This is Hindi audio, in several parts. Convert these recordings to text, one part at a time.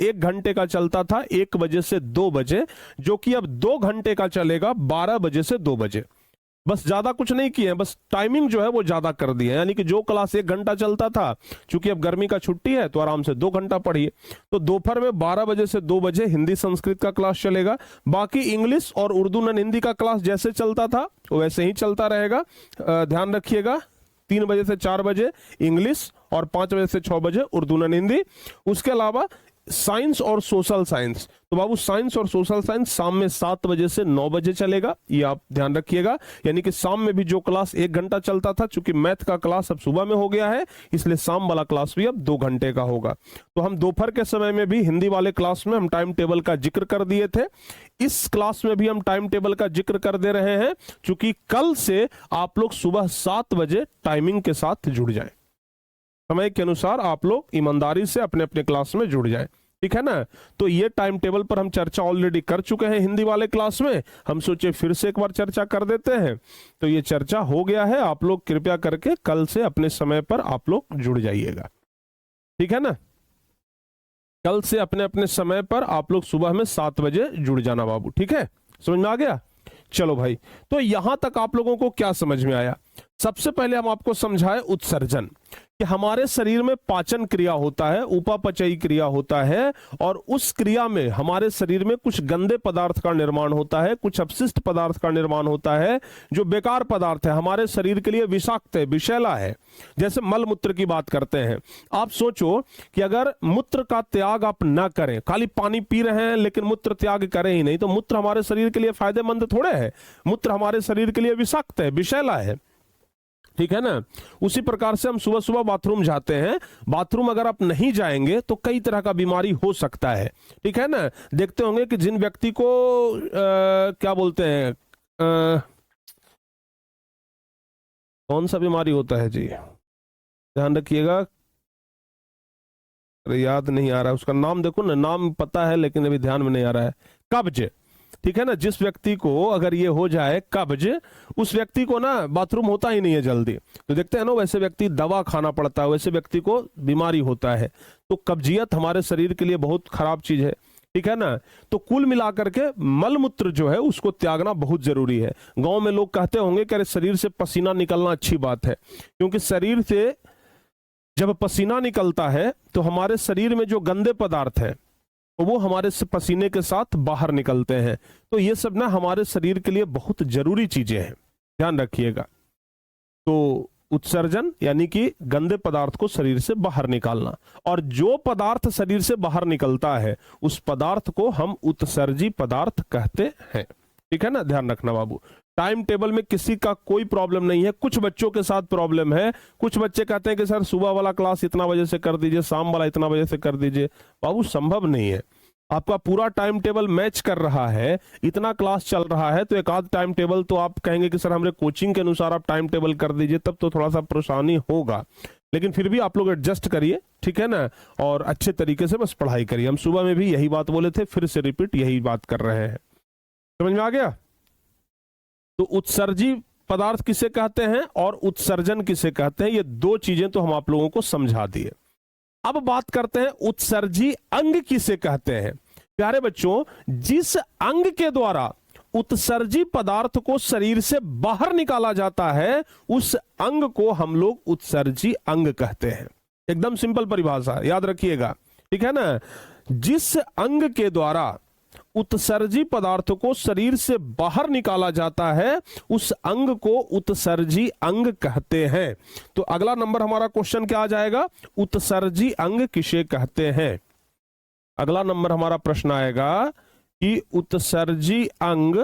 1 घंटे का चलता था 1 बजे से 2 बजे, जो कि अब 2 घंटे का चलेगा 12 बजे से 2 बजे। बस ज्यादा कुछ नहीं किए हैं, बस टाइमिंग जो है वो ज्यादा कर दी है। यानी कि जो क्लास 1 घंटा चलता था, चूंकि अब गर्मी का छुट्टी है तो आराम से 2 घंटा पढ़िए। तो दोपहर में 12 बजे से 2 बजे हिंदी संस्कृत का क्लास चलेगा। बाकी इंग्लिश और उर्दू नन हिंदी का क्लास जैसे चलता था वैसे ही चलता रहेगा। ध्यान रखिएगा, 3 बजे से 4 बजे इंग्लिश और 5 बजे से 6 बजे उर्दू नन हिंदी। उसके अलावा साइंस और सोशल साइंस, तो बाबू साइंस और सोशल साइंस शाम में 7 बजे से 9 बजे चलेगा, ये आप ध्यान रखिएगा। यानी कि शाम में भी जो क्लास 1 घंटा चलता था, चूंकि मैथ का क्लास अब सुबह में हो गया है, इसलिए शाम वाला क्लास भी अब 2 घंटे का होगा। तो हम दोपहर के समय में भी हिंदी वाले क्लास में हम टाइम टेबल का जिक्र कर दिए थे, इस क्लास में भी हम टाइम टेबल का जिक्र कर दे रहे हैं, चूंकि कल से आप लोग सुबह 7 बजे टाइमिंग के साथ जुड़ जाए, समय के अनुसार आप लोग ईमानदारी से अपने अपने क्लास में जुड़ जाए, ठीक है ना। तो ये टाइम टेबल पर हम चर्चा ऑलरेडी कर चुके हैं हिंदी वाले क्लास में, हम सोचे फिर से एक बार चर्चा कर देते हैं। तो ये चर्चा हो गया है, आप लोग कृपया करके कल से अपने समय पर आप लोग जुड़ जाइएगा, ठीक है ना। कल से अपने अपने समय पर आप लोग सुबह में 7 बजे जुड़ जाना बाबू, ठीक है, समझ में आ गया। चलो भाई, तो यहां तक आप लोगों को क्या समझ में आया? सबसे पहले हम आपको समझाए उत्सर्जन, कि हमारे शरीर में पाचन क्रिया होता है, उपापचयी क्रिया होता है, और उस क्रिया में हमारे शरीर में कुछ गंदे पदार्थ का निर्माण होता है, कुछ अपशिष्ट पदार्थ का निर्माण होता है, जो बेकार पदार्थ है, हमारे शरीर के लिए विषाक्त है, विषैला है। जैसे मल मूत्र की बात करते हैं, आप सोचो कि अगर मूत्र का त्याग आप ना करें, खाली पानी पी रहे हैं लेकिन मूत्र त्याग करें ही नहीं, तो मूत्र हमारे शरीर के लिए फायदेमंद थोड़े है, मूत्र हमारे शरीर के लिए विषाक्त है, विषैला है, ठीक है ना। उसी प्रकार से हम सुबह सुबह बाथरूम जाते हैं, बाथरूम अगर आप नहीं जाएंगे तो कई तरह का बीमारी हो सकता है, ठीक है ना। देखते होंगे कि जिन व्यक्ति को क्या बोलते हैं, कौन सा बीमारी होता है जी, ध्यान रखिएगा, अरे याद नहीं आ रहा है उसका नाम, देखो ना, नाम पता है लेकिन अभी ध्यान में नहीं आ रहा है, कब्ज, ठीक है ना। जिस व्यक्ति को अगर ये हो जाए कब्ज, उस व्यक्ति को ना बाथरूम होता ही नहीं है जल्दी, तो देखते हैं ना, वैसे व्यक्ति दवा खाना पड़ता है, वैसे व्यक्ति को बीमारी होता है। तो कब्जियत हमारे शरीर के लिए बहुत खराब चीज है, ठीक है ना। तो कुल मिलाकर के मलमूत्र जो है उसको त्यागना बहुत जरूरी है। गांव में लोग कहते होंगे कि अरे शरीर से पसीना निकलना अच्छी बात है, क्योंकि शरीर से जब पसीना निकलता है तो हमारे शरीर में जो गंदे पदार्थ है वो हमारे पसीने के साथ बाहर निकलते हैं। तो ये सब ना हमारे शरीर के लिए बहुत जरूरी चीजें हैं, ध्यान रखिएगा। तो उत्सर्जन यानी कि गंदे पदार्थ को शरीर से बाहर निकालना, और जो पदार्थ शरीर से बाहर निकलता है उस पदार्थ को हम उत्सर्जी पदार्थ कहते हैं, ठीक है ना, ध्यान रखना बाबू। टाइम टेबल में किसी का कोई प्रॉब्लम नहीं है, कुछ बच्चों के साथ प्रॉब्लम है, कुछ बच्चे कहते हैं कि सर सुबह वाला क्लास इतना बजे से कर दीजिए, शाम वाला इतना बजे से कर दीजिए। बाबू संभव नहीं है, आपका पूरा टाइम टेबल मैच कर रहा है, इतना क्लास चल रहा है, तो एक आध टाइम टेबल तो आप कहेंगे कि सर हमारे कोचिंग के अनुसार आप टाइम टेबल कर दीजिए, तब तो थोड़ा सा परेशानी होगा, लेकिन फिर भी आप लोग एडजस्ट करिए, ठीक है ना, और अच्छे तरीके से बस पढ़ाई करिए। हम सुबह में भी यही बात बोले थे, फिर से रिपीट यही बात कर रहे हैं, समझ में आ गया। तो उत्सर्जी पदार्थ किसे कहते हैं और उत्सर्जन किसे कहते हैं, ये दो चीजें तो हम आप लोगों को समझा दिए। अब बात करते हैं उत्सर्जी अंग किसे कहते हैं। प्यारे बच्चों, जिस अंग के द्वारा उत्सर्जी पदार्थ को शरीर से बाहर निकाला जाता है उस अंग को हम लोग उत्सर्जी अंग कहते हैं। एकदम सिंपल परिभाषा, याद रखिएगा, ठीक है ना। जिस अंग के द्वारा उत्सर्जी पदार्थ को शरीर से बाहर निकाला जाता है उस अंग को उत्सर्जी अंग कहते हैं। तो अगला नंबर हमारा क्वेश्चन क्या आ जाएगा, उत्सर्जी अंग किसे कहते हैं। अगला नंबर हमारा प्रश्न आएगा कि उत्सर्जी अंग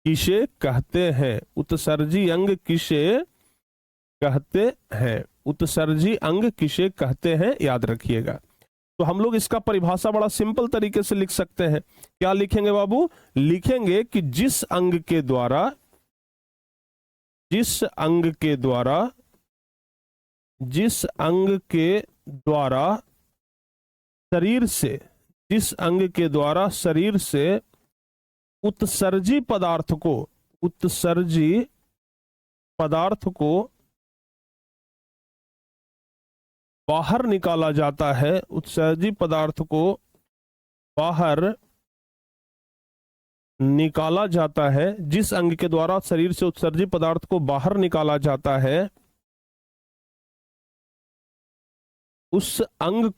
किसे कहते हैं, उत्सर्जी अंग किसे कहते हैं, उत्सर्जी अंग किसे कहते हैं, याद रखिएगा। तो हम लोग इसका परिभाषा बड़ा सिंपल तरीके से लिख सकते हैं। क्या लिखेंगे बाबू, लिखेंगे कि जिस अंग के द्वारा शरीर से उत्सर्जी पदार्थ को बाहर निकाला जाता है, उत्सर्जी पदार्थ को बाहर निकाला जाता है, जिस अंग के द्वारा शरीर से उत्सर्जी पदार्थ को बाहर निकाला जाता है उस अंग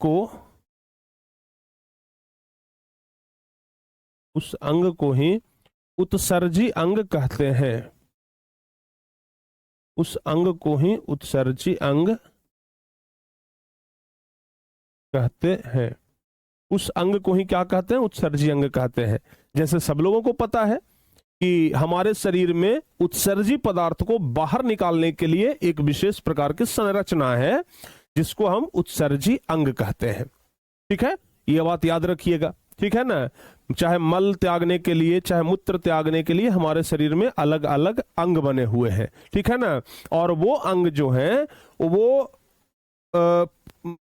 को ही उत्सर्जी अंग कहते हैं। उस अंग को ही उत्सर्जी अंग कहते हैं। उस अंग को ही क्या कहते हैं? उत्सर्जी अंग कहते हैं। जैसे सब लोगों को पता है कि हमारे शरीर में उत्सर्जी पदार्थ को बाहर निकालने के लिए एक विशेष प्रकार की संरचना है जिसको हम उत्सर्जी अंग कहते हैं। ठीक है, ये बात याद रखिएगा। ठीक है ना, चाहे मल त्यागने के लिए चाहे मूत्र त्यागने के लिए हमारे शरीर में अलग अलग अंग बने हुए हैं। ठीक है ना, और वो अंग जो है वो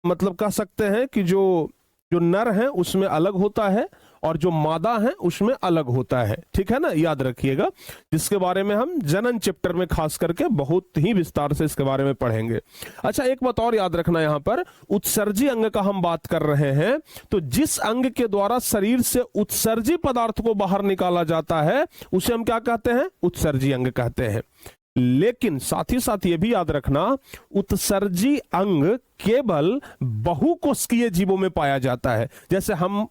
मतलब कह सकते हैं कि जो नर है उसमें अलग होता है और जो मादा है उसमें अलग होता है। ठीक है ना, याद रखिएगा, जिसके बारे में हम जनन चैप्टर में खास करके बहुत ही विस्तार से इसके बारे में पढ़ेंगे। अच्छा, एक बात और याद रखना, यहां पर उत्सर्जी अंग का हम बात कर रहे हैं, तो जिस अंग के द्वारा शरीर से उत्सर्जी पदार्थ को बाहर निकाला जाता है उसे हम क्या कहते हैं? उत्सर्जी अंग कहते हैं। लेकिन साथ ही साथ यह भी याद रखना, उत्सर्जी अंग केवल बहुकोशिकीय जीवों में पाया जाता है। जैसे हम,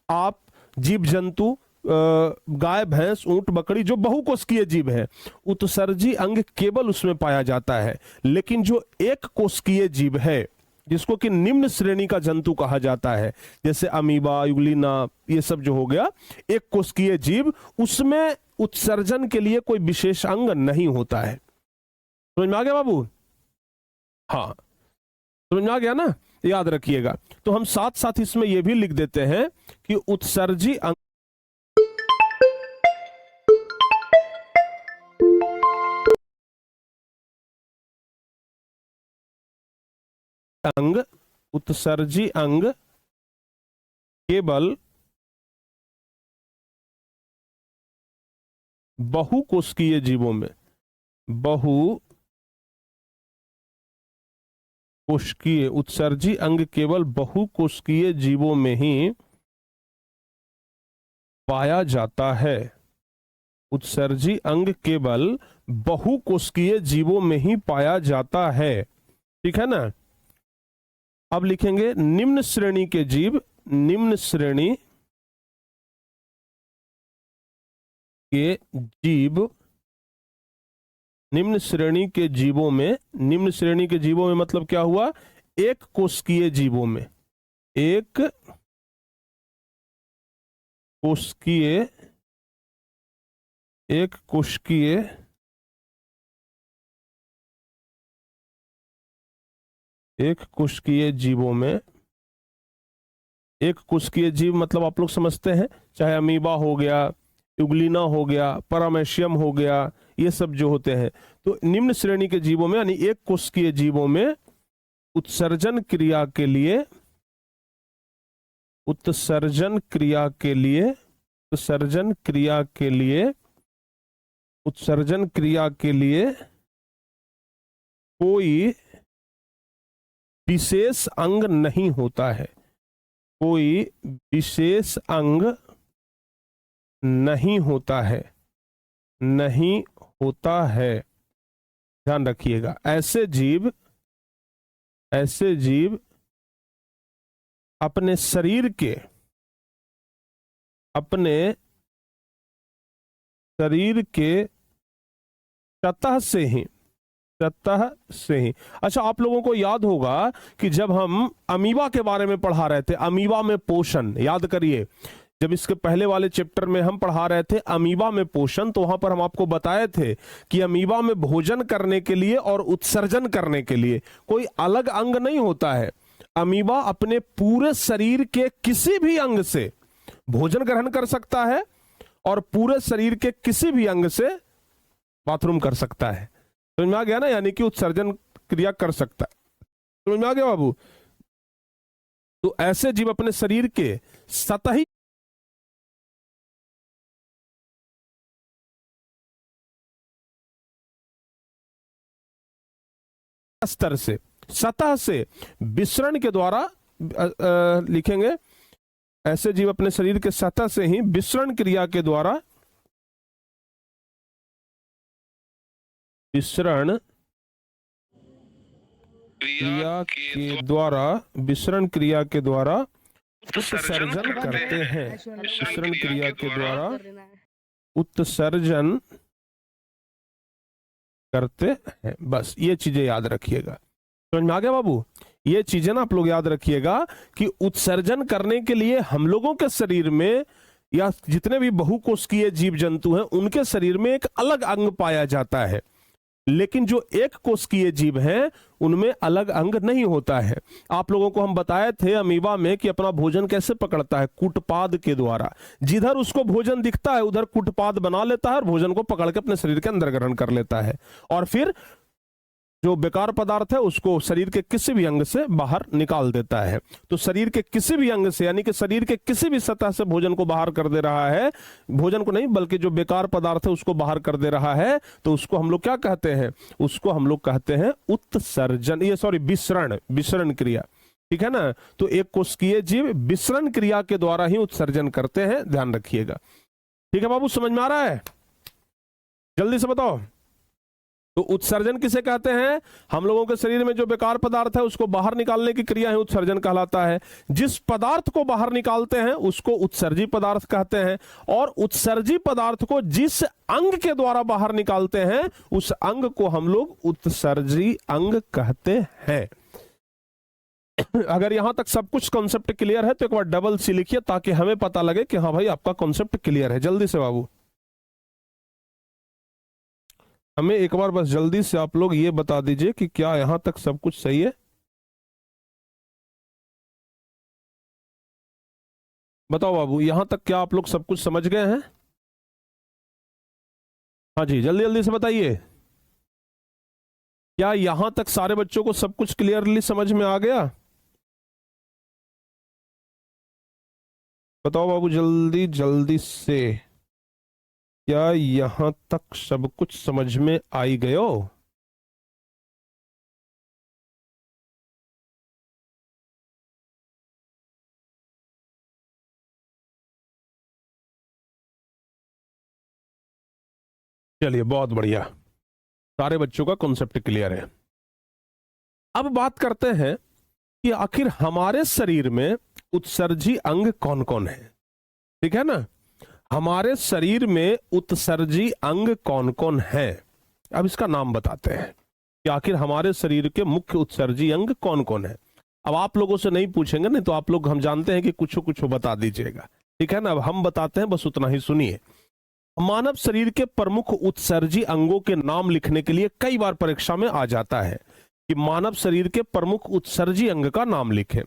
आप, जीव जंतु, गाय, भैंस, ऊंट, बकरी जो बहुकोशिकीय जीव है, उत्सर्जी अंग केवल उसमें पाया जाता है। लेकिन जो एक कोशिकीय जीव है जिसको कि निम्न श्रेणी का जंतु कहा जाता है, जैसे अमीबा, यूग्लिना, ये सब जो हो गया एक कोशिकीय जीव, उसमें उत्सर्जन के लिए कोई विशेष अंग नहीं होता है। समझ में आ गया बाबू? हाँ, समझ में आ गया ना, याद रखिएगा। तो हम साथ साथ इसमें यह भी लिख देते हैं कि उत्सर्जी अंग उत्सर्जी अंग केवल बहुकोशिकीय जीवों में, बहुकोशिकीय उत्सर्जी अंग केवल बहुकोशिकीय जीवों में ही पाया जाता है। उत्सर्जी अंग केवल बहुकोशिकीय जीवों में ही पाया जाता है। ठीक है ना, अब लिखेंगे निम्न श्रेणी के जीव, निम्न श्रेणी के जीव, निम्न श्रेणी के जीवों में, निम्न श्रेणी के जीवों में मतलब क्या हुआ? एक कोशिकीय जीवों में, एक कोशिकीय, एक कोशिकीय एक कोशिकीय जीवों में, एक कोशिकीय जीव मतलब आप लोग समझते हैं, चाहे अमीबा हो गया, यूग्लिना हो गया, पैरामेशियम हो गया, ये सब जो होते हैं। तो निम्न श्रेणी के जीवों में यानी एक कोशिकीय जीवों में उत्सर्जन क्रिया के लिए, उत्सर्जन क्रिया के लिए, उत्सर्जन क्रिया के लिए, उत्सर्जन क्रिया के लिए कोई विशेष अंग नहीं होता है। कोई विशेष अंग नहीं होता है, नहीं होता है, ध्यान रखिएगा। ऐसे जीव अपने शरीर के, अपने शरीर के सतह से ही, सतह से ही। अच्छा, आप लोगों को याद होगा कि जब हम अमीबा के बारे में पढ़ा रहे थे, अमीबा में पोषण, याद करिए, जब इसके पहले वाले चैप्टर में हम पढ़ा रहे थे अमीबा में पोषण, तो वहां पर हम आपको बताए थे कि अमीबा में भोजन करने के लिए और उत्सर्जन करने के लिए कोई अलग अंग नहीं होता है। अमीबा अपने पूरे शरीर के किसी भी अंग से भोजन ग्रहण कर सकता है और पूरे शरीर के किसी भी अंग से बाथरूम कर सकता है। समझ में आ गया ना, यानी कि उत्सर्जन क्रिया कर सकता है। समझ में आ गया बाबू? तो ऐसे जीव अपने शरीर के सतही स्तर से, सतह से विसरण के द्वारा लिखेंगे, ऐसे जीव अपने शरीर के सतह से ही विसरण क्रिया के द्वारा, विसरण विसरण क्रिया के द्वारा उत्सर्जन करते हैं। विसरण क्रिया के द्वारा उत्सर्जन करते हैं। बस ये चीजें याद रखिएगा। समझ में आ गया बाबू? ये चीजें ना आप लोग याद रखिएगा कि उत्सर्जन करने के लिए हम लोगों के शरीर में या जितने भी बहुकोशिकीय जीव जंतु हैं उनके शरीर में एक अलग अंग पाया जाता है, लेकिन जो एक कोशिकीय जीव हैं उनमें अलग अंग नहीं होता है। आप लोगों को हम बताए थे अमीबा में कि अपना भोजन कैसे पकड़ता है, कूटपाद के द्वारा। जिधर उसको भोजन दिखता है उधर कूटपाद बना लेता है और भोजन को पकड़ के अपने शरीर के अंदर ग्रहण कर लेता है, और फिर जो बेकार पदार्थ है उसको शरीर के किसी भी अंग से बाहर निकाल देता है। तो शरीर के किसी भी अंग से, यानी कि शरीर के किसी भी सतह से भोजन को बाहर कर दे रहा है, भोजन को नहीं बल्कि जो बेकार पदार्थ है उसको बाहर कर दे रहा है, तो उसको हम लोग क्या कहते हैं? उसको हम लोग कहते हैं उत्सर्जन, विसरण क्रिया। ठीक है ना? तो एक कोशिकीय जीव विसरण क्रिया के द्वारा ही उत्सर्जन करते हैं, ध्यान रखिएगा। ठीक है बाबू, समझ में आ रहा है? जल्दी से बताओ। तो उत्सर्जन किसे कहते हैं? हम लोगों के शरीर में जो बेकार पदार्थ है उसको बाहर निकालने की क्रिया है उत्सर्जन कहलाता है। जिस पदार्थ को बाहर निकालते हैं उसको उत्सर्जी पदार्थ कहते हैं, और उत्सर्जी पदार्थ को जिस अंग के द्वारा बाहर निकालते हैं उस अंग को हम लोग उत्सर्जी अंग कहते हैं। अगर यहां तक सब कुछ कॉन्सेप्ट क्लियर है तो एक बार डबल सी लिखिए ताकि हमें पता लगे कि हाँ भाई आपका कॉन्सेप्ट क्लियर है। जल्दी से बाबू, हमें एक बार बस जल्दी से आप लोग ये बता दीजिए कि क्या यहां तक सब कुछ सही है। बताओ बाबू, यहां तक क्या आप लोग सब कुछ समझ गए हैं? हाँ जी, जल्दी जल्दी से बताइए। क्या यहां तक सारे बच्चों को सब कुछ क्लियरली समझ में आ गया? बताओ बाबू जल्दी जल्दी से, क्या यहां तक सब कुछ समझ में आई गयो? चलिए बहुत बढ़िया, सारे बच्चों का कॉन्सेप्ट क्लियर है। अब बात करते हैं कि आखिर हमारे शरीर में उत्सर्जी अंग कौन कौन है। ठीक है ना? हमारे शरीर में उत्सर्जी अंग कौन कौन है, अब इसका नाम बताते हैं कि आखिर हमारे शरीर के मुख्य उत्सर्जी अंग कौन कौन है। अब आप लोगों से नहीं पूछेंगे, नहीं तो आप लोग, हम जानते हैं कि कुछ कुछ बता दीजिएगा। ठीक है ना? अब हम बताते हैं, बस उतना ही सुनिए। मानव शरीर के प्रमुख उत्सर्जी अंगों के नाम लिखने के लिए कई बार परीक्षा में आ जाता है कि मानव शरीर के प्रमुख उत्सर्जी अंग का नाम लिखें।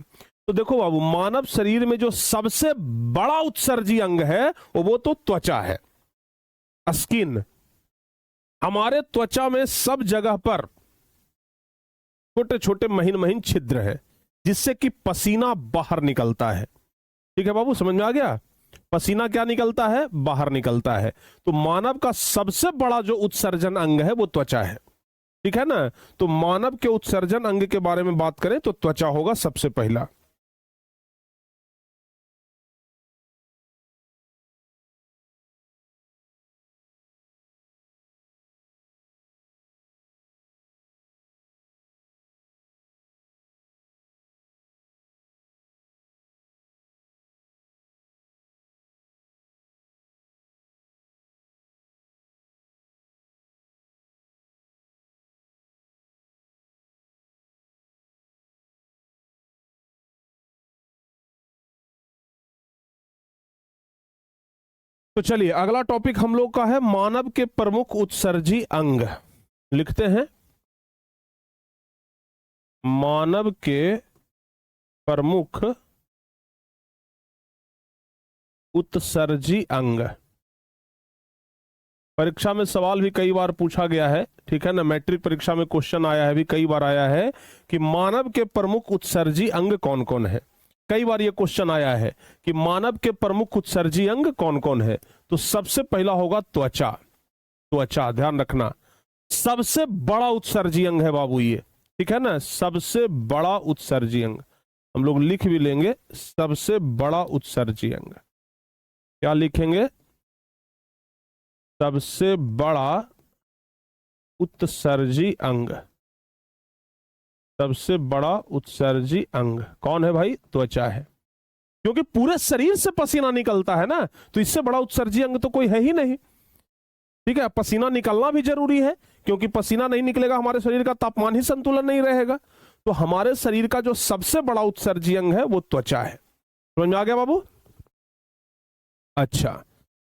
तो देखो बाबू, मानव शरीर में जो सबसे बड़ा उत्सर्जी अंग है वो तो त्वचा है, स्किन। हमारे त्वचा में सब जगह पर छोटे छोटे महीन महीन छिद्र है जिससे कि पसीना बाहर निकलता है। ठीक है बाबू, समझ में आ गया? पसीना क्या निकलता है? बाहर निकलता है। तो मानव का सबसे बड़ा जो उत्सर्जन अंग है वो त्वचा है। ठीक है ना? तो मानव के उत्सर्जन अंग के बारे में बात करें तो त्वचा होगा सबसे पहला। तो चलिए अगला टॉपिक हम लोग का है मानव के प्रमुख उत्सर्जी अंग। लिखते हैं मानव के प्रमुख उत्सर्जी अंग। परीक्षा में सवाल भी कई बार पूछा गया है। ठीक है ना? मैट्रिक परीक्षा में क्वेश्चन आया है, भी कई बार आया है कि मानव के प्रमुख उत्सर्जी अंग कौन कौन है। कई बार ये क्वेश्चन आया है कि मानव के प्रमुख उत्सर्जी अंग कौन कौन है। तो सबसे पहला होगा त्वचा। त्वचा ध्यान रखना सबसे बड़ा उत्सर्जी अंग है बाबू ये। ठीक है ना, सबसे बड़ा उत्सर्जी अंग, हम लोग लिख भी लेंगे सबसे बड़ा उत्सर्जी अंग। क्या लिखेंगे? सबसे बड़ा उत्सर्जी अंग। सबसे बड़ा उत्सर्जी अंग कौन है भाई? त्वचा है, क्योंकि पूरे शरीर से पसीना निकलता है ना, तो इससे बड़ा उत्सर्जी अंग तो कोई है ही नहीं। ठीक है, पसीना निकलना भी जरूरी है, क्योंकि पसीना नहीं निकलेगा हमारे शरीर का तापमान ही संतुलन नहीं रहेगा। तो हमारे शरीर का जो सबसे बड़ा उत्सर्जी अंग है वो त्वचा है। समझ में आ गया बाबू? अच्छा,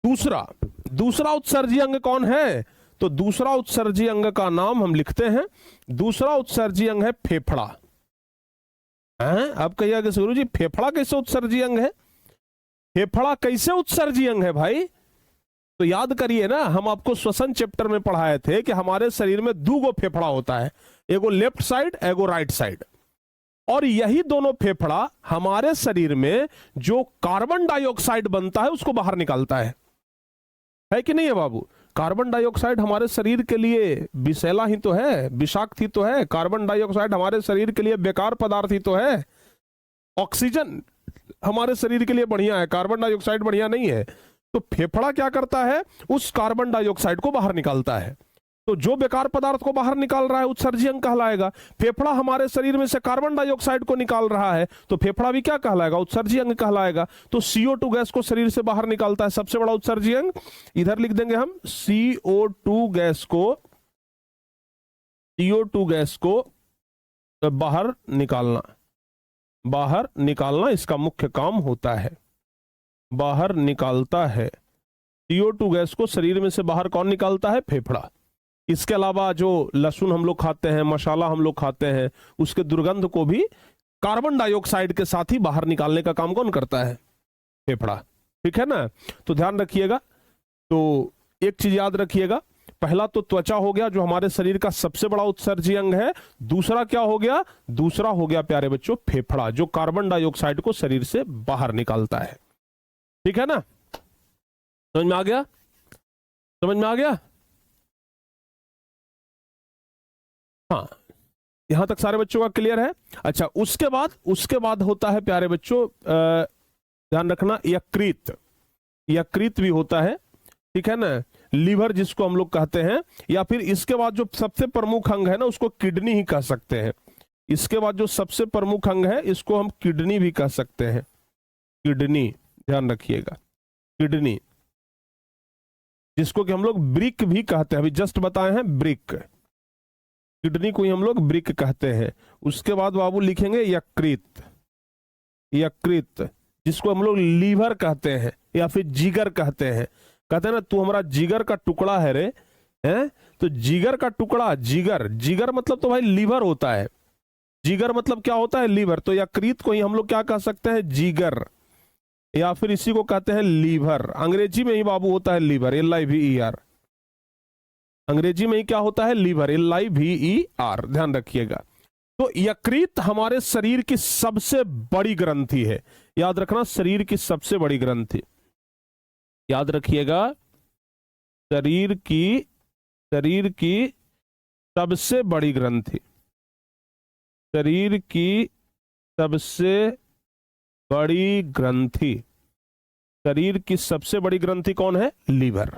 दूसरा उत्सर्जी अंग कौन है? तो दूसरा उत्सर्जी अंग का नाम हम लिखते हैं, दूसरा उत्सर्जी अंग है फेफड़ा। अब कहिएगा कि गुरु जी फेफड़ा कैसे उत्सर्जी अंग है? फेफड़ा कैसे उत्सर्जी अंग है भाई? तो याद करिए ना, हम आपको श्वसन चैप्टर में पढ़ाए थे कि हमारे शरीर में 2 फेफड़ा होता है, एगो लेफ्ट साइड एगो राइट साइड, और यही दोनों फेफड़ा हमारे शरीर में जो कार्बन डाइऑक्साइड बनता है उसको बाहर निकालता है कि नहीं है बाबू? कार्बन डाइऑक्साइड हमारे शरीर के लिए विषैला ही तो है, विषाक्त ही तो है। कार्बन डाइऑक्साइड हमारे शरीर के लिए बेकार पदार्थ ही तो है। ऑक्सीजन हमारे शरीर के लिए बढ़िया है, कार्बन डाइऑक्साइड बढ़िया नहीं है। तो फेफड़ा क्या करता है? उस कार्बन डाइऑक्साइड को बाहर निकालता है। तो जो बेकार पदार्थ को बाहर निकाल रहा है उत्सर्जी अंग कहलाएगा। फेफड़ा हमारे शरीर में से कार्बन डाइऑक्साइड को निकाल रहा है, तो फेफड़ा भी क्या कहलाएगा? उत्सर्जी अंग कहलाएगा। तो CO2 गैस को शरीर से बाहर निकालता है सबसे बड़ा उत्सर्जी अंग। इधर लिख देंगे हम CO2 गैस को बाहर निकालना इसका मुख्य काम होता है, बाहर निकालता है। CO2 गैस को शरीर में से बाहर कौन निकालता है? फेफड़ा। इसके अलावा जो लहसुन हम लोग खाते हैं, मसाला हम लोग खाते हैं, उसके दुर्गंध को भी कार्बन डाइऑक्साइड के साथ ही बाहर निकालने का काम कौन करता है? फेफड़ा। ठीक है ना? तो ध्यान रखिएगा। तो एक चीज याद रखिएगा, पहला तो त्वचा हो गया जो हमारे शरीर का सबसे बड़ा उत्सर्जी अंग है। दूसरा क्या हो गया? दूसरा हो गया प्यारे बच्चों फेफड़ा, जो कार्बन डाइऑक्साइड को शरीर से बाहर निकालता है। ठीक है ना? समझ में आ गया? समझ में आ गया? हाँ, यहां तक सारे बच्चों का क्लियर है? अच्छा, उसके बाद होता है प्यारे बच्चों, ध्यान रखना, यकृत भी होता है। ठीक है ना? लीवर जिसको हम लोग कहते हैं, या फिर इसके बाद जो सबसे प्रमुख अंग है ना उसको किडनी ही कह सकते हैं। इसके बाद जो सबसे प्रमुख अंग है इसको हम किडनी भी कह सकते हैं। किडनी, ध्यान रखिएगा, किडनी, जिसको कि हम लोग ब्रिक भी कहते हैं, अभी जस्ट बताए हैं ब्रिक। किडनी को ही हम लोग ब्रिक कहते हैं। उसके बाद बाबू लिखेंगे यकृत, जिसको हम लोग लीवर कहते हैं या फिर जिगर कहते हैं। कहते हैं ना तू हमारा जिगर का टुकड़ा है रे, हैं? तो जिगर का टुकड़ा, जिगर मतलब तो भाई लीवर होता है। जिगर मतलब क्या होता है? लीवर। तो यकृत को ही हम लोग क्या कह सकते हैं? जिगर, या फिर इसी को कहते हैं लीवर। अंग्रेजी में ही बाबू होता है लीवर, LIVER। अंग्रेजी में ही क्या होता है? Liver, LIVER। ध्यान रखिएगा। तो यकृत हमारे शरीर की सबसे बड़ी ग्रंथि है। याद रखना, शरीर की सबसे बड़ी ग्रंथि, याद रखिएगा, शरीर की सबसे बड़ी ग्रंथि, शरीर की सबसे बड़ी ग्रंथि, शरीर की सबसे बड़ी ग्रंथि कौन है? लीवर।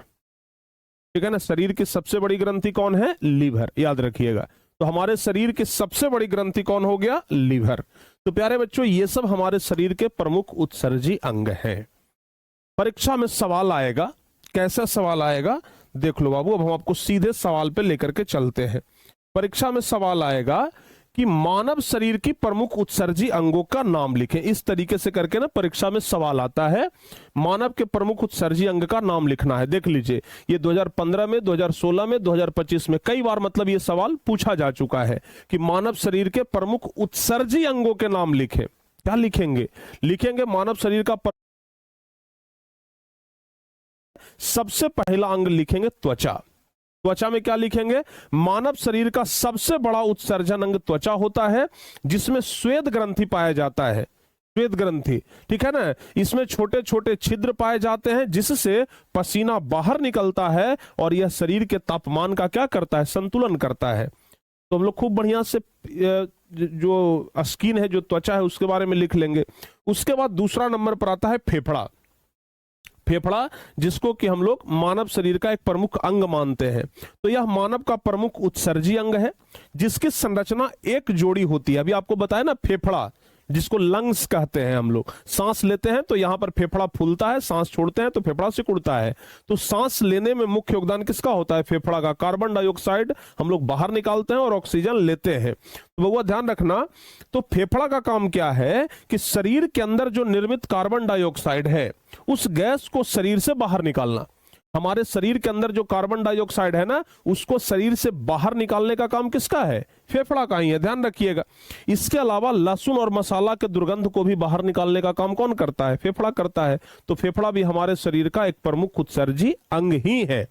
ठीक है ना? शरीर की सबसे बड़ी ग्रंथि कौन है? लीवर, याद रखिएगा। तो हमारे शरीर की सबसे बड़ी ग्रंथि कौन हो गया? लीवर। तो प्यारे बच्चों, ये सब हमारे शरीर के प्रमुख उत्सर्जी अंग हैं। परीक्षा में सवाल आएगा, कैसा सवाल आएगा देख लो बाबू। अब हम आपको सीधे सवाल पे लेकर के चलते हैं। परीक्षा में सवाल आएगा कि मानव शरीर की प्रमुख उत्सर्जी अंगों का नाम लिखें। इस तरीके से करके ना परीक्षा में सवाल आता है, मानव के प्रमुख उत्सर्जी अंग का नाम लिखना है। देख लीजिए, ये 2015 में, 2016 में, 2025 में कई बार मतलब ये सवाल पूछा जा चुका है कि मानव शरीर के प्रमुख उत्सर्जी अंगों के नाम लिखें। क्या लिखेंगे? लिखेंगे मानव शरीर का सबसे पहला अंग लिखेंगे त्वचा। त्वचा में क्या लिखेंगे? मानव शरीर का सबसे बड़ा उत्सर्जन अंग त्वचा होता है, जिसमें श्वेत ग्रंथि पाया जाता है। श्वेत ग्रंथि, ठीक है ना? इसमें छोटे छोटे छिद्र पाए जाते हैं जिससे पसीना बाहर निकलता है और यह शरीर के तापमान का क्या करता है? संतुलन करता है। तो तो हम लोग खूब बढ़िया से जो स्किन है, जो त्वचा है, उसके बारे में लिख लेंगे। उसके बाद दूसरा नंबर पर आता है फेफड़ा। फेफड़ा जिसको कि हम लोग मानव शरीर का एक प्रमुख अंग मानते हैं। तो यह मानव का प्रमुख उत्सर्जी अंग है, जिसकी संरचना एक जोड़ी होती है। अभी आपको बताया ना, फेफड़ा जिसको लंग्स कहते हैं, हम लोग सांस लेते हैं तो यहां पर फेफड़ा फूलता है, सांस छोड़ते हैं तो फेफड़ा सिकुड़ता है। तो सांस लेने में मुख्य योगदान किसका होता है? फेफड़ा का। कार्बन डाइऑक्साइड हम लोग बाहर निकालते हैं और ऑक्सीजन लेते हैं। तो बहुआ ध्यान रखना, तो फेफड़ा का काम क्या है कि शरीर के अंदर जो निर्मित कार्बन डाइऑक्साइड है, उस गैस को शरीर से बाहर निकालना। हमारे शरीर के अंदर जो कार्बन डाइऑक्साइड है ना, उसको शरीर से बाहर निकालने का काम किसका है? फेफड़ा का ही है, ध्यान रखिएगा। इसके अलावा लहसुन और मसाला के दुर्गंध को भी बाहर निकालने का काम कौन करता है? फेफड़ा करता है। तो फेफड़ा भी हमारे शरीर का एक प्रमुख उत्सर्जी अंग ही है।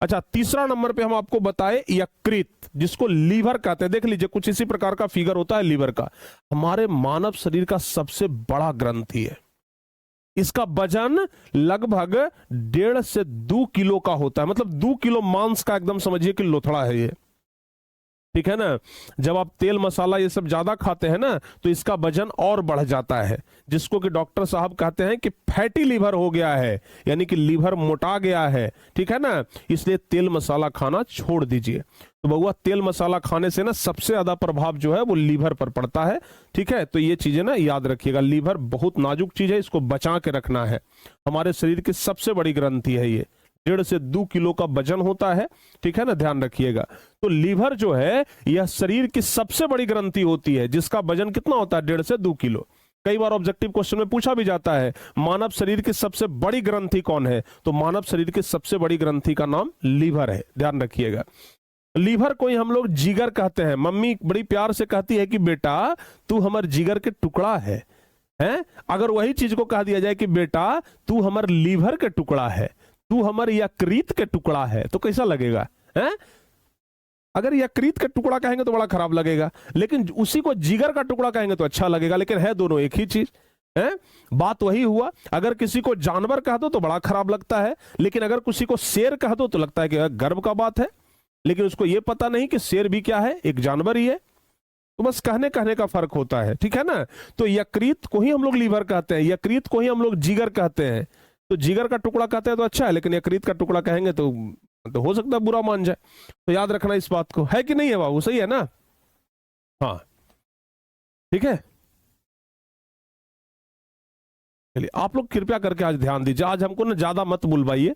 अच्छा, तीसरा नंबर पे हम आपको बताए यकृत, जिसको लीवर कहते हैं। देख लीजिए, कुछ इसी प्रकार का फिगर होता है लीवर का। हमारे मानव शरीर का सबसे बड़ा ग्रंथि है। इसका वजन लगभग 1.5 से 2 किलो का होता है। मतलब 2 किलो मांस का एकदम समझिए कि लोथड़ा है ये, ठीक है ना। जब आप तेल मसाला ये सब ज्यादा खाते हैं ना, तो इसका वजन और बढ़ जाता है, जिसको कि डॉक्टर साहब कहते हैं कि फैटी लीवर हो गया है, यानी कि लीवर मोटा गया है, ठीक है ना। इसलिए तेल मसाला खाना छोड़ दीजिए। तो बउआ, तेल मसाला खाने से ना सबसे ज्यादा प्रभाव जो है वो लीवर पर पड़ता है, ठीक है। तो ये चीजें ना याद रखिएगा। लीवर बहुत नाजुक चीज है, इसको बचा के रखना है। हमारे शरीर की सबसे बड़ी ग्रंथि है ये, 1.5 से 2 किलो का वजन होता है, ठीक है ना, ध्यान रखिएगा। तो लीवर जो है यह शरीर की सबसे बड़ी ग्रंथि होती है, जिसका वजन कितना होता है? 1.5 से 2 किलो। कई बार ऑब्जेक्टिव क्वेश्चन में पूछा भी जाता है, मानव शरीर की सबसे बड़ी ग्रंथि कौन है? तो मानव शरीर की सबसे बड़ी ग्रंथि का नाम लीवर है, ध्यान रखिएगा। लीवर को ही हम लोग जिगर कहते हैं। मम्मी बड़ी प्यार से कहती है कि बेटा तू हमार जिगर के टुकड़ा है, हैं? अगर वही चीज को कह दिया जाए कि बेटा तू हमार लीवर के टुकड़ा है, तू हमार यकृत के टुकड़ा है, तो कैसा लगेगा? हैं? अगर यकृत का टुकड़ा कहेंगे तो बड़ा खराब लगेगा, लेकिन उसी को जिगर का टुकड़ा कहेंगे तो अच्छा लगेगा। लेकिन है दोनों एक ही चीज है। बात वही हुआ। अगर किसी को जानवर कह दो तो बड़ा खराब लगता है, लेकिन अगर किसी को शेर कह दो तो लगता है कि गर्व का बात है। लेकिन उसको यह पता नहीं कि शेर भी क्या है, एक जानवर ही है। तो बस कहने कहने का फर्क होता है, ठीक है ना। तो यकृत को ही हम लोग लीवर कहते हैं, यकृत को ही हम लोग जिगर कहते हैं। तो जिगर का टुकड़ा कहते हैं तो अच्छा है, लेकिन यकृत का टुकड़ा कहेंगे तो हो सकता है बुरा मान जाए। तो याद रखना इस बात को, है कि नहीं है बाबू? सही है ना? हाँ, ठीक है। चलिए, आप लोग कृपया करके आज ध्यान दीजिए। आज हमको ना ज्यादा मत बुलवाइए,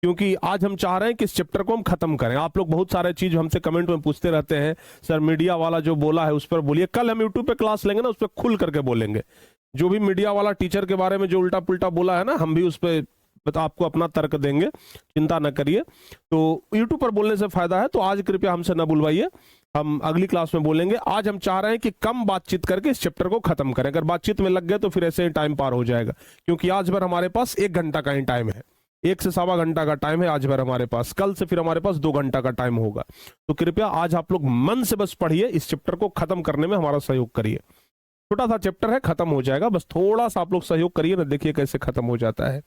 क्योंकि आज हम चाह रहे हैं कि इस चैप्टर को हम खत्म करें। आप लोग बहुत सारे चीज हमसे कमेंट में पूछते रहते हैं, सर मीडिया वाला जो बोला है उस पर बोलिए। कल हम यूट्यूब पे क्लास लेंगे ना, उस पर खुल करके बोलेंगे। जो भी मीडिया वाला टीचर के बारे में जो उल्टा पुल्टा बोला है ना, हम भी उस पर आपको अपना तर्क देंगे, चिंता न करिए। तो यूट्यूब पर बोलने से फायदा है, तो आज कृपया हमसे न बुलवाइए, हम अगली क्लास में बोलेंगे। आज हम चाह रहे हैं कि कम बातचीत करके इस चैप्टर को खत्म करें। अगर बातचीत में लग गए तो फिर ऐसे ही टाइम पार हो जाएगा, क्योंकि आज भर हमारे पास 1 घंटा का ही टाइम है, 1 से सवा घंटा का टाइम है आज भर हमारे पास। कल से फिर हमारे पास 2 घंटा का टाइम होगा। तो कृपया आज आप लोग मन से बस पढ़िए, इस चैप्टर को खत्म करने में हमारा सहयोग करिए। छोटा सा चैप्टर है, खत्म हो जाएगा, बस थोड़ा सा आप लोग सहयोग करिए ना, देखिए कैसे खत्म हो जाता है।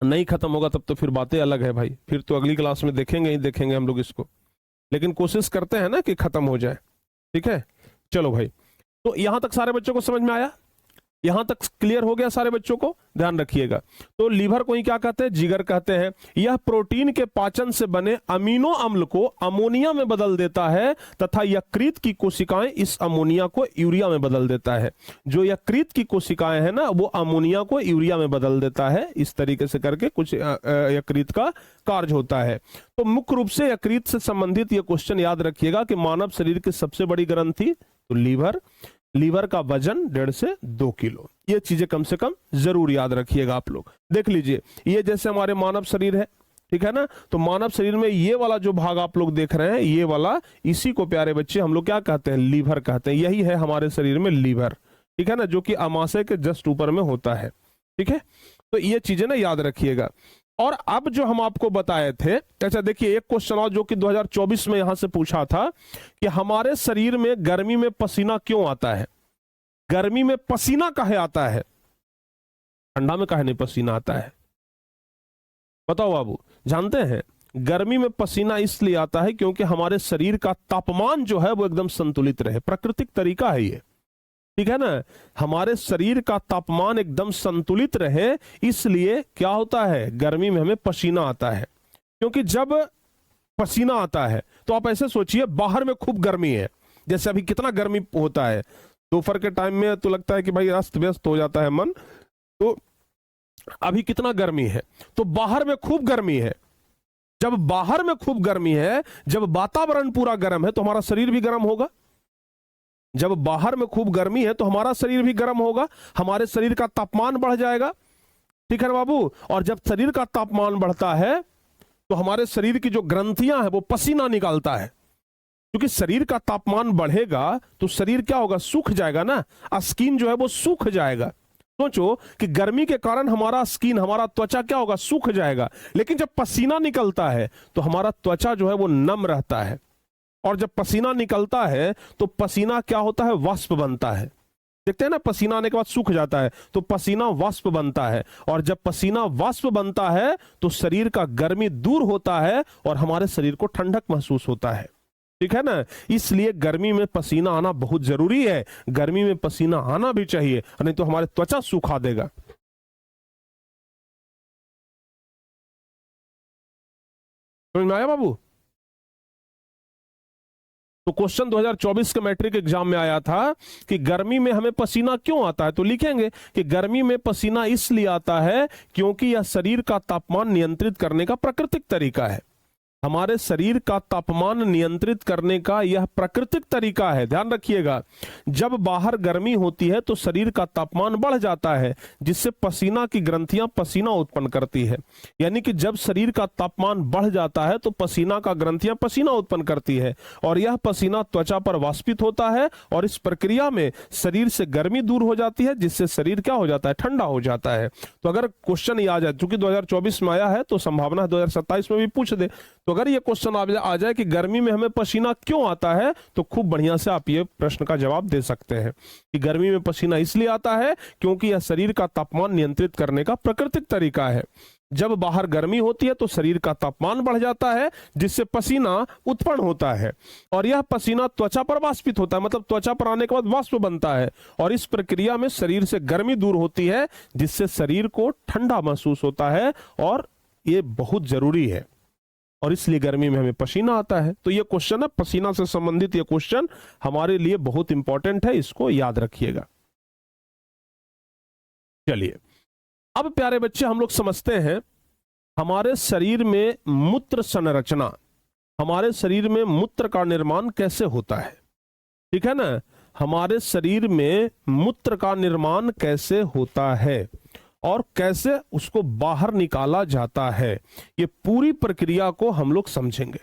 नहीं खत्म होगा तब तो फिर बातें अलग है भाई, फिर तो अगली क्लास में देखेंगे ही देखेंगे हम लोग इसको। लेकिन कोशिश करते हैं ना कि खत्म हो जाए, ठीक है। चलो भाई, तो यहां तक सारे बच्चों को समझ में आया? यहां तक क्लियर हो गया सारे बच्चों को? ध्यान रखिएगा। तो लीवर को ही क्या कहते हैं? जिगर कहते हैं। यह प्रोटीन के पाचन से बने अमीनो अम्ल को अमोनिया में बदल देता है, तथा यकृत की कोशिकाएं इस अमोनिया को यूरिया में बदल देता है। जो यकृत की कोशिकाएं हैं ना, वो अमोनिया को यूरिया में बदल देता है। इस तरीके से करके कुछ यकृत का कार्य होता है। तो मुख्य रूप से यकृत से संबंधित यह क्वेश्चन याद रखिएगा कि मानव शरीर की सबसे बड़ी ग्रंथि तो लीवर, लीवर का वजन 1.5 से 2 किलो। ये चीजें कम से कम जरूर याद रखिएगा आप लोग। देख लीजिए, ये जैसे हमारे मानव शरीर है, ठीक है ना। तो मानव शरीर में ये वाला जो भाग आप लोग देख रहे हैं, ये वाला, इसी को प्यारे बच्चे हम लोग क्या कहते हैं? लीवर कहते हैं। यही है हमारे शरीर में लीवर, ठीक है ना, जो कि अमाशय के जस्ट ऊपर में होता है, ठीक है। तो ये चीजें ना याद रखिएगा। और अब जो हम आपको बताए थे, अच्छा देखिए एक क्वेश्चन और जो कि 2024 में यहां से पूछा था कि हमारे शरीर में गर्मी में पसीना क्यों आता है? गर्मी में पसीना काहे आता है, ठंडा में काहे नहीं पसीना आता है? बताओ बाबू, जानते हैं? गर्मी में पसीना इसलिए आता है क्योंकि हमारे शरीर का तापमान जो है वो एकदम संतुलित रहे, प्राकृतिक तरीका है ये, ठीक है ना। हमारे शरीर का तापमान एकदम संतुलित रहे, इसलिए क्या होता है, गर्मी में हमें पसीना आता है। क्योंकि जब पसीना आता है तो आप ऐसे सोचिए, बाहर में खूब गर्मी है, जैसे अभी कितना गर्मी होता है दोपहर के टाइम में, तो लगता है कि भाई अस्त व्यस्त हो जाता है मन, तो अभी कितना गर्मी है, तो बाहर में खूब गर्मी है। जब बाहर में खूब गर्मी है, जब वातावरण पूरा गर्म है, तो हमारा शरीर भी गर्म होगा। जब बाहर में खूब गर्मी है तो हमारा शरीर भी गर्म होगा, हमारे शरीर का तापमान बढ़ जाएगा, ठीक है ना बाबू। और जब शरीर का तापमान बढ़ता है तो हमारे शरीर की जो ग्रंथियां हैं वो पसीना निकालता है, क्योंकि शरीर का तापमान बढ़ेगा तो शरीर क्या होगा, सूख जाएगा ना, स्किन जो है वो सूख जाएगा। सोचो कि गर्मी के कारण हमारा स्किन, हमारा त्वचा क्या होगा, सूख जाएगा। लेकिन जब पसीना निकलता है तो हमारा त्वचा जो है वो नम रहता है, और जब पसीना निकलता है तो पसीना क्या होता है, वाष्प बनता है। देखते हैं ना, पसीना आने के बाद सूख जाता है तो पसीना वाष्प बनता है, और जब पसीना वाष्प बनता है तो शरीर का गर्मी दूर होता है और हमारे शरीर को ठंडक महसूस होता है, ठीक है ना। इसलिए गर्मी में पसीना आना बहुत जरूरी है, गर्मी में पसीना आना भी चाहिए, नहीं तो हमारे त्वचा सूखा देगा। समझ में आया बाबू। तो क्वेश्चन 2024 के मैट्रिक एग्जाम में आया था कि गर्मी में हमें पसीना क्यों आता है, तो लिखेंगे कि गर्मी में पसीना इसलिए आता है क्योंकि यह शरीर का तापमान नियंत्रित करने का प्राकृतिक तरीका है। हमारे शरीर का तापमान नियंत्रित करने का यह प्राकृतिक तरीका है, ध्यान रखिएगा। जब बाहर गर्मी होती है तो शरीर का तापमान बढ़ जाता है, जिससे पसीना की ग्रंथियां पसीना उत्पन्न करती है। यानी कि जब शरीर का तापमान बढ़ जाता है तो पसीना का ग्रंथियां पसीना उत्पन्न करती है, और यह पसीना त्वचा पर वाष्पित होता है, और इस प्रक्रिया में शरीर से गर्मी दूर हो जाती है, जिससे शरीर क्या हो जाता है, ठंडा हो जाता है। तो अगर क्वेश्चन ये आ जाए, चूंकि 2024 में आया है तो संभावना 2027 में भी पूछ दे, तो अगर ये क्वेश्चन आ जाए कि गर्मी में हमें पसीना क्यों आता है, तो खूब बढ़िया से आप ये प्रश्न का जवाब दे सकते हैं कि गर्मी में पसीना इसलिए आता है क्योंकि यह शरीर का तापमान नियंत्रित करने का प्राकृतिक तरीका है। जब बाहर गर्मी होती है तो शरीर का तापमान बढ़ जाता है, जिससे पसीना उत्पन्न होता है, और यह पसीना त्वचा पर वाष्पित होता है, मतलब त्वचा पर आने के बाद वाष्प बनता है, और इस प्रक्रिया में शरीर से गर्मी दूर होती है, जिससे शरीर को ठंडा महसूस होता है, और ये बहुत जरूरी है, और इसलिए गर्मी में हमें पसीना आता है। तो ये क्वेश्चन है, पसीना से संबंधित ये क्वेश्चन हमारे लिए बहुत इंपॉर्टेंट है, इसको याद रखिएगा। चलिए अब प्यारे बच्चे हम लोग समझते हैं हमारे शरीर में मूत्र संरचना, हमारे शरीर में मूत्र का निर्माण कैसे होता है, ठीक है ना। हमारे शरीर में मूत्र का निर्माण कैसे होता है और कैसे उसको बाहर निकाला जाता है, ये पूरी प्रक्रिया को हम लोग समझेंगे,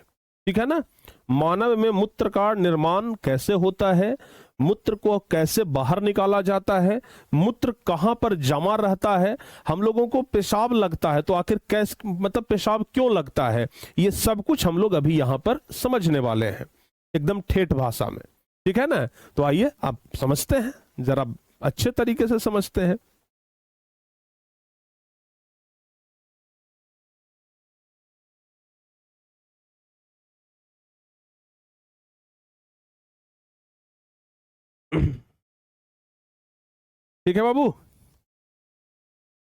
ठीक है ना। मानव में मूत्र का निर्माण कैसे होता है, मूत्र को कैसे बाहर निकाला जाता है, मूत्र कहां पर जमा रहता है, हम लोगों को पेशाब लगता है तो आखिर कैसे, मतलब पेशाब क्यों लगता है, ये सब कुछ हम लोग अभी यहां पर समझने वाले हैं एकदम ठेठ भाषा में, ठीक है ना। तो आइए आप समझते हैं, जरा अच्छे तरीके से समझते हैं। ठीक है बाबू,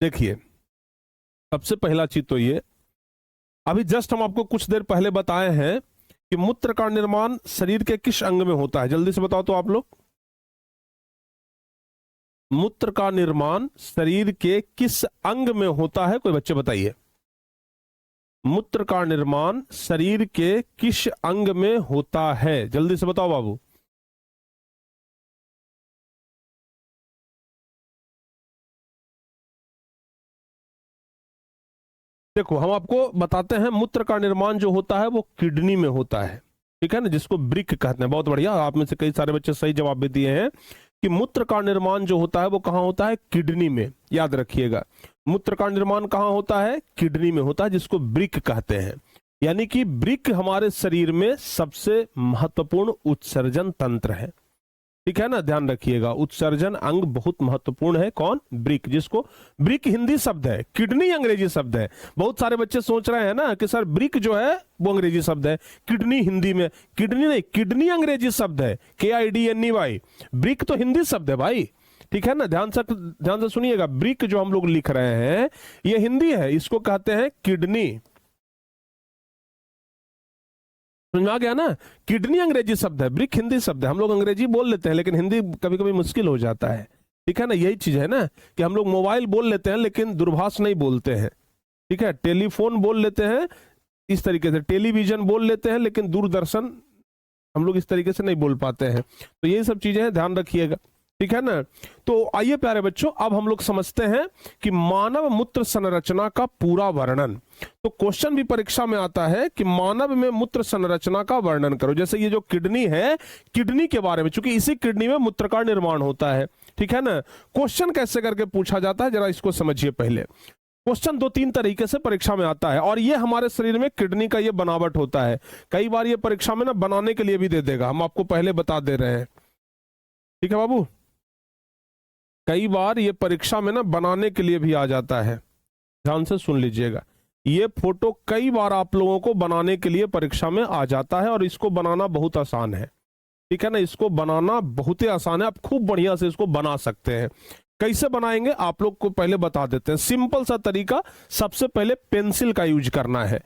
देखिए सबसे पहला चीज तो ये, अभी जस्ट हम आपको कुछ देर पहले बताए हैं कि मूत्र का निर्माण शरीर के किस अंग में होता है, जल्दी से बताओ तो आप लोग। मूत्र का निर्माण शरीर के किस अंग में होता है, कोई बच्चे बताइए। मूत्र का निर्माण शरीर के किस अंग में होता है, जल्दी से बताओ बाबू। देखो हम आपको बताते हैं, मूत्र का निर्माण जो होता है वो किडनी में होता है, ठीक है ना, जिसको ब्रिक कहते हैं। बहुत बढ़िया, आप में से कई सारे बच्चे सही जवाब भी दिए हैं कि मूत्र का निर्माण जो होता है वो कहाँ होता है, किडनी में। याद रखिएगा, मूत्र का निर्माण कहाँ होता है, किडनी में होता है, जिसको ब्रिक कहते हैं। यानी कि ब्रिक हमारे शरीर में सबसे महत्वपूर्ण उत्सर्जन तंत्र है। ठीक है ना, ध्यान रखिएगा। उत्सर्जन अंग बहुत महत्वपूर्ण है। कौन? ब्रिक, जिसको ब्रिक हिंदी शब्द है, किडनी अंग्रेजी शब्द है। बहुत सारे बच्चे सोच रहे हैं ना कि सर ब्रिक जो है वो अंग्रेजी शब्द है, किडनी हिंदी में। किडनी नहीं, किडनी अंग्रेजी शब्द है, KIDNEY। ब्रिक तो हिंदी शब्द है भाई, ठीक है ना, ध्यान से सुनिएगा। ब्रिक जो हम लोग लिख रहे हैं ये हिंदी है, इसको कहते हैं किडनी। समझ में आ गया ना? किडनी अंग्रेजी शब्द है, ब्रिक हिंदी शब्द है। हम लोग अंग्रेजी बोल लेते हैं लेकिन हिंदी कभी कभी मुश्किल हो जाता है, ठीक है ना। यही चीज है ना कि हम लोग मोबाइल बोल लेते हैं लेकिन दूरभाष नहीं बोलते हैं, ठीक है। टेलीफोन बोल लेते हैं इस तरीके से, टेलीविजन बोल लेते हैं लेकिन दूरदर्शन हम लोग इस तरीके से नहीं बोल पाते हैं। तो यही सब चीजें हैं, ध्यान रखिएगा, ठीक है ना। तो आइए प्यारे बच्चों, अब हम लोग समझते हैं कि मानव मूत्र संरचना का पूरा वर्णन। तो क्वेश्चन भी परीक्षा में आता है कि मानव में मूत्र संरचना का वर्णन करो। जैसे ये जो किडनी है, किडनी के बारे में, चूंकि इसी किडनी में मूत्र का निर्माण होता है, ठीक है ना। क्वेश्चन कैसे करके पूछा जाता है जरा इसको समझिए पहले। क्वेश्चन 2-3 तरीके से परीक्षा में आता है और ये हमारे शरीर में किडनी का ये बनावट होता है। कई बार ये परीक्षा में ना बनाने के लिए भी दे देगा, हम आपको पहले बता दे रहे हैं, ठीक है बाबू। कई बार ये परीक्षा में ना बनाने के लिए भी आ जाता है, ध्यान से सुन लीजिएगा। ये फोटो कई बार आप लोगों को बनाने के लिए परीक्षा में आ जाता है और इसको बनाना बहुत आसान है, ठीक है ना। इसको बनाना बहुत ही आसान है, आप खूब बढ़िया से इसको बना सकते हैं। कैसे बनाएंगे आप लोग को पहले बता देते हैं। सिंपल सा तरीका, सबसे पहले पेंसिल का यूज करना है।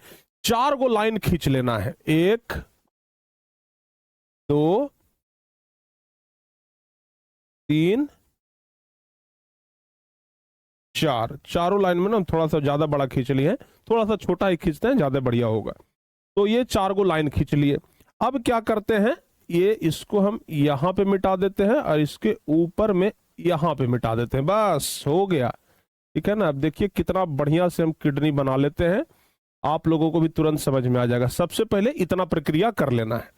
4 गो लाइन खींच लेना है, 1 2 3 4। चारों लाइन में ना थोड़ा सा ज्यादा बड़ा खींच लिए हैं, थोड़ा सा छोटा ही खींचते हैं, ज्यादा बढ़िया होगा। तो ये 4 गो लाइन खींच लिए। अब क्या करते हैं, ये इसको हम यहां पे मिटा देते हैं और इसके ऊपर में यहां पे मिटा देते हैं, बस हो गया, ठीक है ना। अब देखिए कितना बढ़िया से हम किडनी बना लेते हैं, आप लोगों को भी तुरंत समझ में आ जाएगा। सबसे पहले इतना प्रक्रिया कर लेना है,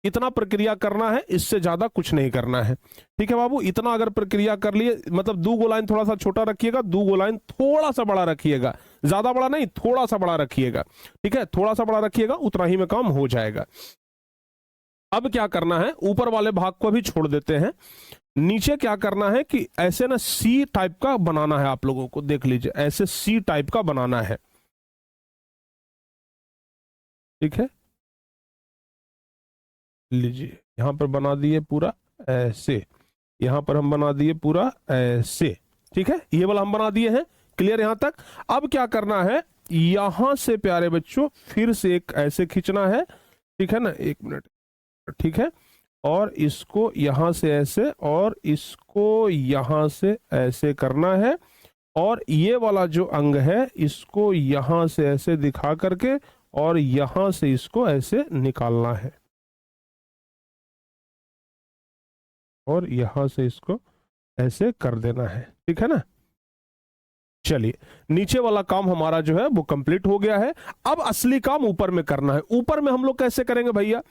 इतना प्रक्रिया करना है, इससे ज्यादा कुछ नहीं करना है, ठीक है बाबू। इतना अगर प्रक्रिया कर लिए, मतलब 2 गो लाइन थोड़ा सा छोटा रखिएगा, 2 गो लाइन थोड़ा सा बड़ा रखिएगा, ज्यादा बड़ा नहीं, थोड़ा सा बड़ा रखिएगा, ठीक है। थोड़ा सा बड़ा रखिएगा, उतना ही में काम हो जाएगा। अब क्या करना है, ऊपर वाले भाग को भी छोड़ देते हैं। नीचे क्या करना है कि ऐसे ना सी टाइप का बनाना है, आप लोगों को देख लीजिए, ऐसे सी टाइप का बनाना है, ठीक है। लीजिए यहां पर बना दिए पूरा ऐसे, यहां पर हम बना दिए पूरा ऐसे, ठीक है। ये वाला हम बना दिए हैं, क्लियर यहां तक। अब क्या करना है, यहां से प्यारे बच्चों फिर से एक ऐसे खींचना है, ठीक है ना, 1 मिनट, ठीक है। और इसको यहां से ऐसे और इसको यहां से ऐसे करना है। और ये वाला जो अंग है इसको यहां से ऐसे दिखा करके और यहां से इसको ऐसे निकालना है और यहां से इसको ऐसे कर देना है, ठीक है ना। चलिए, नीचे वाला काम हमारा जो है वो कंप्लीट हो गया है। अब असली काम ऊपर में करना है। ऊपर में हम लोग कैसे करेंगे भैया,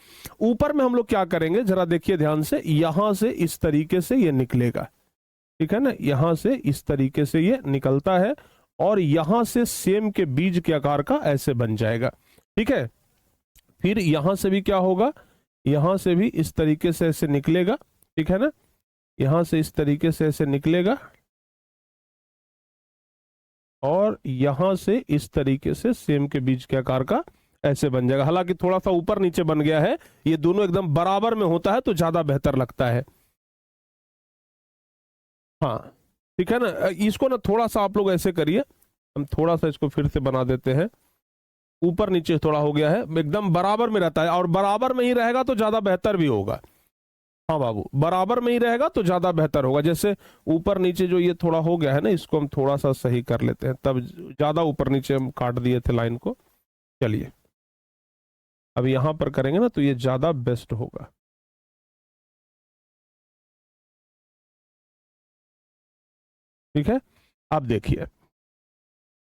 ऊपर में हम लोग क्या करेंगे जरा देखिए ध्यान से। यहां से इस तरीके से ये निकलेगा, ठीक है ना, यहां से इस तरीके से ये निकलता है और यहां से सेम के बीज के आकार का ऐसे बन जाएगा, ठीक है। फिर यहां से भी क्या होगा, यहां से भी इस तरीके से ऐसे निकलेगा, ठीक है ना, यहां से इस तरीके से ऐसे निकलेगा और यहां से इस तरीके से सेम के बीज के आकार का ऐसे बन जाएगा। हालांकि थोड़ा सा ऊपर नीचे बन गया है, ये दोनों एकदम बराबर में होता है तो ज्यादा बेहतर लगता है, हाँ, ठीक है ना। इसको ना थोड़ा सा आप लोग ऐसे करिए, हम थोड़ा सा इसको फिर से बना देते हैं। ऊपर नीचे थोड़ा हो गया है, एकदम बराबर में रहता है और बराबर में ही रहेगा तो ज्यादा बेहतर भी होगा। हाँ बाबू, बराबर में ही रहेगा तो ज्यादा बेहतर होगा। जैसे ऊपर नीचे जो ये थोड़ा हो गया है ना, इसको हम थोड़ा सा सही कर लेते हैं, तब ज्यादा ऊपर नीचे हम काट दिए थे लाइन को। चलिए अब यहां पर करेंगे ना तो ये ज्यादा बेस्ट होगा, ठीक है। अब देखिए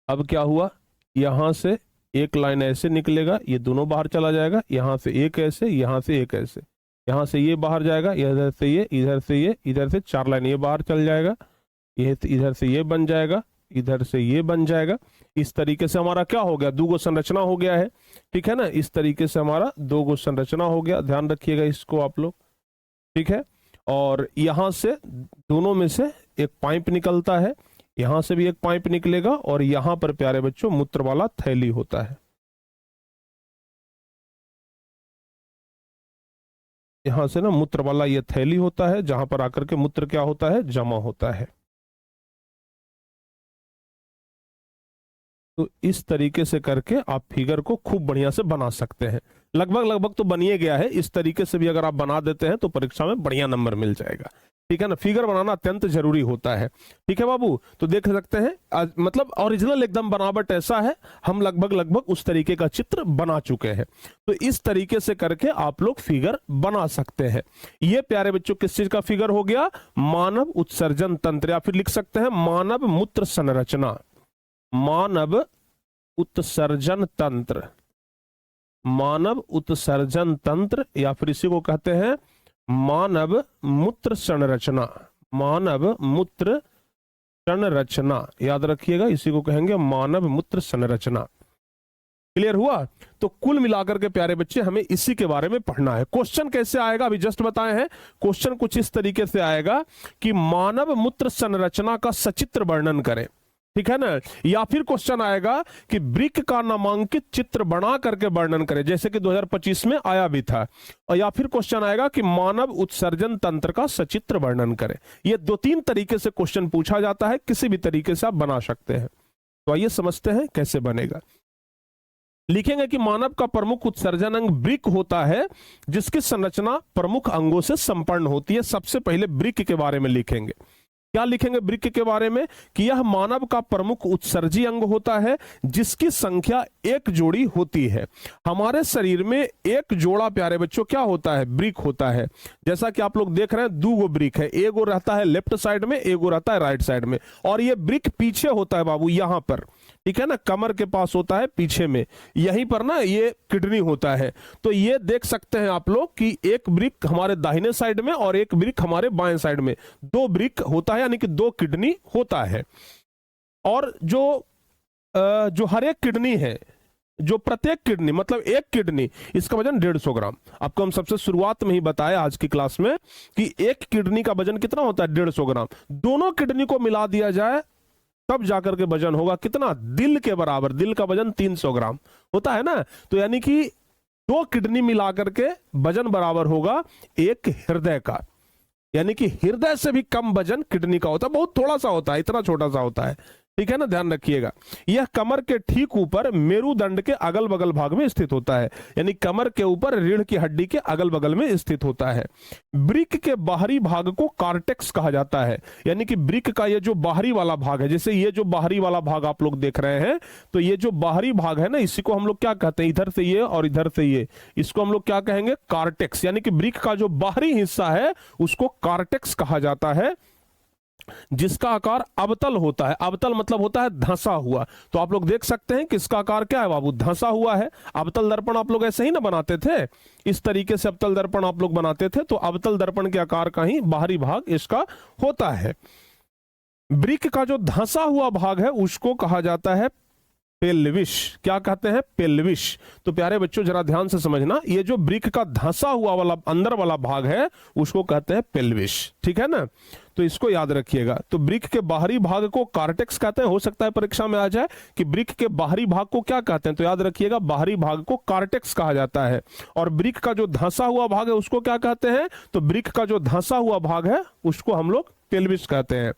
अब क्या हुआ, यहां से एक लाइन ऐसे निकलेगा, ये दोनों बाहर चला जाएगा, यहां से एक ऐसे, यहां से एक ऐसे, यहां से ये बाहर जाएगा, इधर से ये, इधर से ये, इधर से 4 लाइन ये बाहर चल जाएगा, ये इधर से ये बन जाएगा, इधर से ये बन जाएगा। इस तरीके से हमारा क्या हो गया, 2 गो संरचना हो गया है, ठीक है ना। इस तरीके से हमारा 2 गो संरचना हो गया, ध्यान रखिएगा इसको आप लोग, ठीक है। और यहां से दोनों में से एक पाइप निकलता है, यहां से भी एक पाइप निकलेगा और यहां पर प्यारे बच्चों मूत्र वाला थैली होता है। यहां से ना मूत्र वाला ये थैली होता है जहां पर आकर के मूत्र क्या होता है, जमा होता है। तो इस तरीके से करके आप फिगर को खूब बढ़िया से बना सकते हैं। लगभग लगभग तो बनिए गया है, इस तरीके से भी अगर आप बना देते हैं तो परीक्षा में बढ़िया नंबर मिल जाएगा। ठीक है ना, फिगर बनाना अत्यंत जरूरी होता है। ठीक है बाबू, तो देख सकते हैं मतलब ओरिजिनल एकदम बनावट ऐसा है, हम लगभग लगभग उस तरीके का चित्र बना चुके हैं। तो इस तरीके से करके आप लोग फिगर बना सकते हैं। ये प्यारे बच्चों किस चीज का फिगर हो गया, मानव उत्सर्जन तंत्र, या फिर लिख सकते हैं मानव मूत्र संरचना, मानव उत्सर्जन तंत्र, मानव उत्सर्जन तंत्र, या फिर इसी को कहते हैं मानव मूत्र संरचना, मानव मूत्र संरचना, याद रखिएगा इसी को कहेंगे मानव मूत्र संरचना। क्लियर हुआ? तो कुल मिलाकर के प्यारे बच्चे हमें इसी के बारे में पढ़ना है। क्वेश्चन कैसे आएगा अभी जस्ट बताए हैं, क्वेश्चन कुछ इस तरीके से आएगा कि मानव मूत्र संरचना का सचित्र वर्णन करें। ठीक है ना, या फिर क्वेश्चन आएगा कि वृक्क का नामांकित चित्र बना करके वर्णन करें, जैसे कि 2025 में आया भी था। और या फिर क्वेश्चन आएगा कि मानव उत्सर्जन तंत्र का सचित्र वर्णन करें। ये 2-3 तरीके से क्वेश्चन पूछा जाता है, किसी भी तरीके से आप बना सकते हैं। तो आइए समझते हैं कैसे बनेगा। लिखेंगे कि मानव का प्रमुख उत्सर्जन अंग वृक्क होता है, जिसकी संरचना प्रमुख अंगों से संपन्न होती है। सबसे पहले वृक्क के बारे में लिखेंगे। क्या लिखेंगे वृक्क के बारे में, कि यह मानव का प्रमुख उत्सर्जी अंग होता है, जिसकी संख्या 1 जोड़ी होती है। हमारे शरीर में एक जोड़ा प्यारे बच्चों क्या होता है, वृक्क होता है। जैसा कि आप लोग देख रहे हैं 2 वृक्क है, एगो रहता है लेफ्ट साइड में, एगो रहता है राइट साइड में, और ये वृक्क पीछे होता है बाबू यहां पर। ठीक है ना, कमर के पास होता है पीछे में, यहीं पर ना ये किडनी होता है। तो ये देख सकते हैं आप लोग कि एक वृक्क हमारे दाहिने साइड में और एक वृक्क हमारे बाएं साइड में, 2 वृक्क होता है, यानी कि 2 किडनी होता है। और जो हर एक किडनी है, जो प्रत्येक किडनी मतलब एक किडनी, इसका वजन 150 ग्राम। आपको हम सबसे शुरुआत में ही बताया आज की क्लास में कि एक किडनी का वजन कितना होता है, 150 ग्राम। दोनों किडनी को मिला दिया जाए तब जाकर के वजन होगा कितना, दिल के बराबर। दिल का वजन 300 ग्राम होता है ना, तो यानी कि 2 किडनी मिलाकर के वजन बराबर होगा एक हृदय का। यानी कि हृदय से भी कम वजन किडनी का होता है, बहुत थोड़ा सा होता है, इतना छोटा सा होता है। ठीक है ना, ध्यान रखिएगा। यह कमर के ठीक ऊपर मेरुदंड के अगल बगल भाग में स्थित होता है, यानी कमर के ऊपर रीढ़ की हड्डी के अगल बगल में स्थित होता है। वृक्क के बाहरी भाग को कार्टेक्स कहा जाता है, यानी कि वृक्क का ये जो बाहरी वाला भाग है, जैसे ये जो बाहरी वाला भाग आप लोग देख रहे हैं, तो ये जो बाहरी भाग है ना, इसी को हम लोग क्या कहते हैं, इधर से ये और इधर से ये, इसको हम लोग क्या कहेंगे, कार्टेक्स। यानी कि वृक्क का जो बाहरी हिस्सा है उसको कार्टेक्स कहा जाता है, जिसका आकार अवतल होता है। अवतल मतलब होता है धंसा हुआ। तो आप लोग देख सकते हैं कि इसका आकार क्या है बाबू, धंसा हुआ है। अवतल दर्पण आप लोग ऐसे ही ना बनाते थे, इस तरीके से अवतल दर्पण आप लोग बनाते थे, तो अवतल दर्पण के आकार का ही बाहरी भाग इसका होता है। वृक्क का जो धंसा हुआ भाग है उसको कहा जाता है पेल्विस। क्या कहते हैं, पेल्विस। तो प्यारे बच्चों जरा ध्यान से समझना, ये जो वृक्क का धंसा हुआ वाला अंदर वाला भाग है उसको कहते हैं पेल्विस। ठीक है ना, तो इसको याद रखिएगा। तो वृक्क के बाहरी भाग को कार्टेक्स कहते हैं। हो सकता है परीक्षा में आ जाए कि वृक्क के बाहरी भाग को क्या कहते हैं, तो याद रखिएगा बाहरी भाग को कार्टेक्स कहा जाता है। और वृक्क का जो धंसा हुआ भाग है उसको क्या कहते हैं, तो वृक्क का जो धंसा हुआ भाग है उसको हम लोग पेल्विस कहते हैं।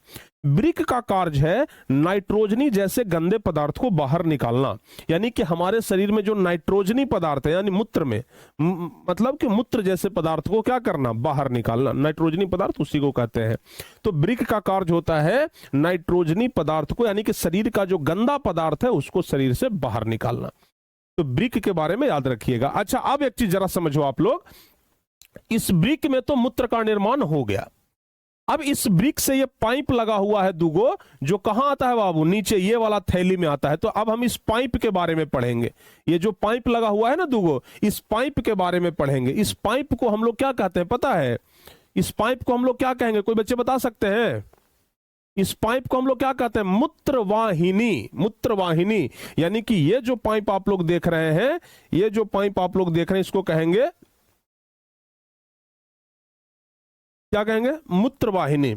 वृक्क का कार्य है नाइट्रोजनी जैसे गंदे पदार्थ को बाहर निकालना, यानी कि हमारे शरीर में जो नाइट्रोजनी पदार्थ है, यानी मूत्र में, मतलब कि मूत्र जैसे पदार्थ को क्या करना, बाहर निकालना। नाइट्रोजनी पदार्थ उसी को कहते हैं। तो वृक्क का कार्य होता है नाइट्रोजनी पदार्थ को, यानी कि शरीर का जो गंदा पदार्थ है उसको शरीर से बाहर निकालना। तो वृक्क के बारे में याद रखिएगा। अच्छा, अब एक चीज जरा समझो आप लोग, इस वृक्क में तो मूत्र का निर्माण हो गया। अब इस वृक्क से ये पाइप लगा हुआ है दुगो, जो कहां आता है बाबू, नीचे ये वाला थैली में आता है। तो अब हम इस पाइप के बारे में पढ़ेंगे। ये जो पाइप लगा हुआ है ना दुगो, इस पाइप के बारे में पढ़ेंगे। इस पाइप को हम लोग क्या कहते हैं पता है, इस पाइप को हम लोग क्या कहेंगे, कोई बच्चे बता सकते हैं? इस पाइप को हम लोग क्या कहते हैं, मूत्रवाहिनी। मूत्रवाहिनी, यानी कि ये जो पाइप आप लोग देख रहे हैं, ये जो पाइप आप लोग देख रहे हैं, इसको कहेंगे क्या कहेंगे, मूत्रवाहिनी।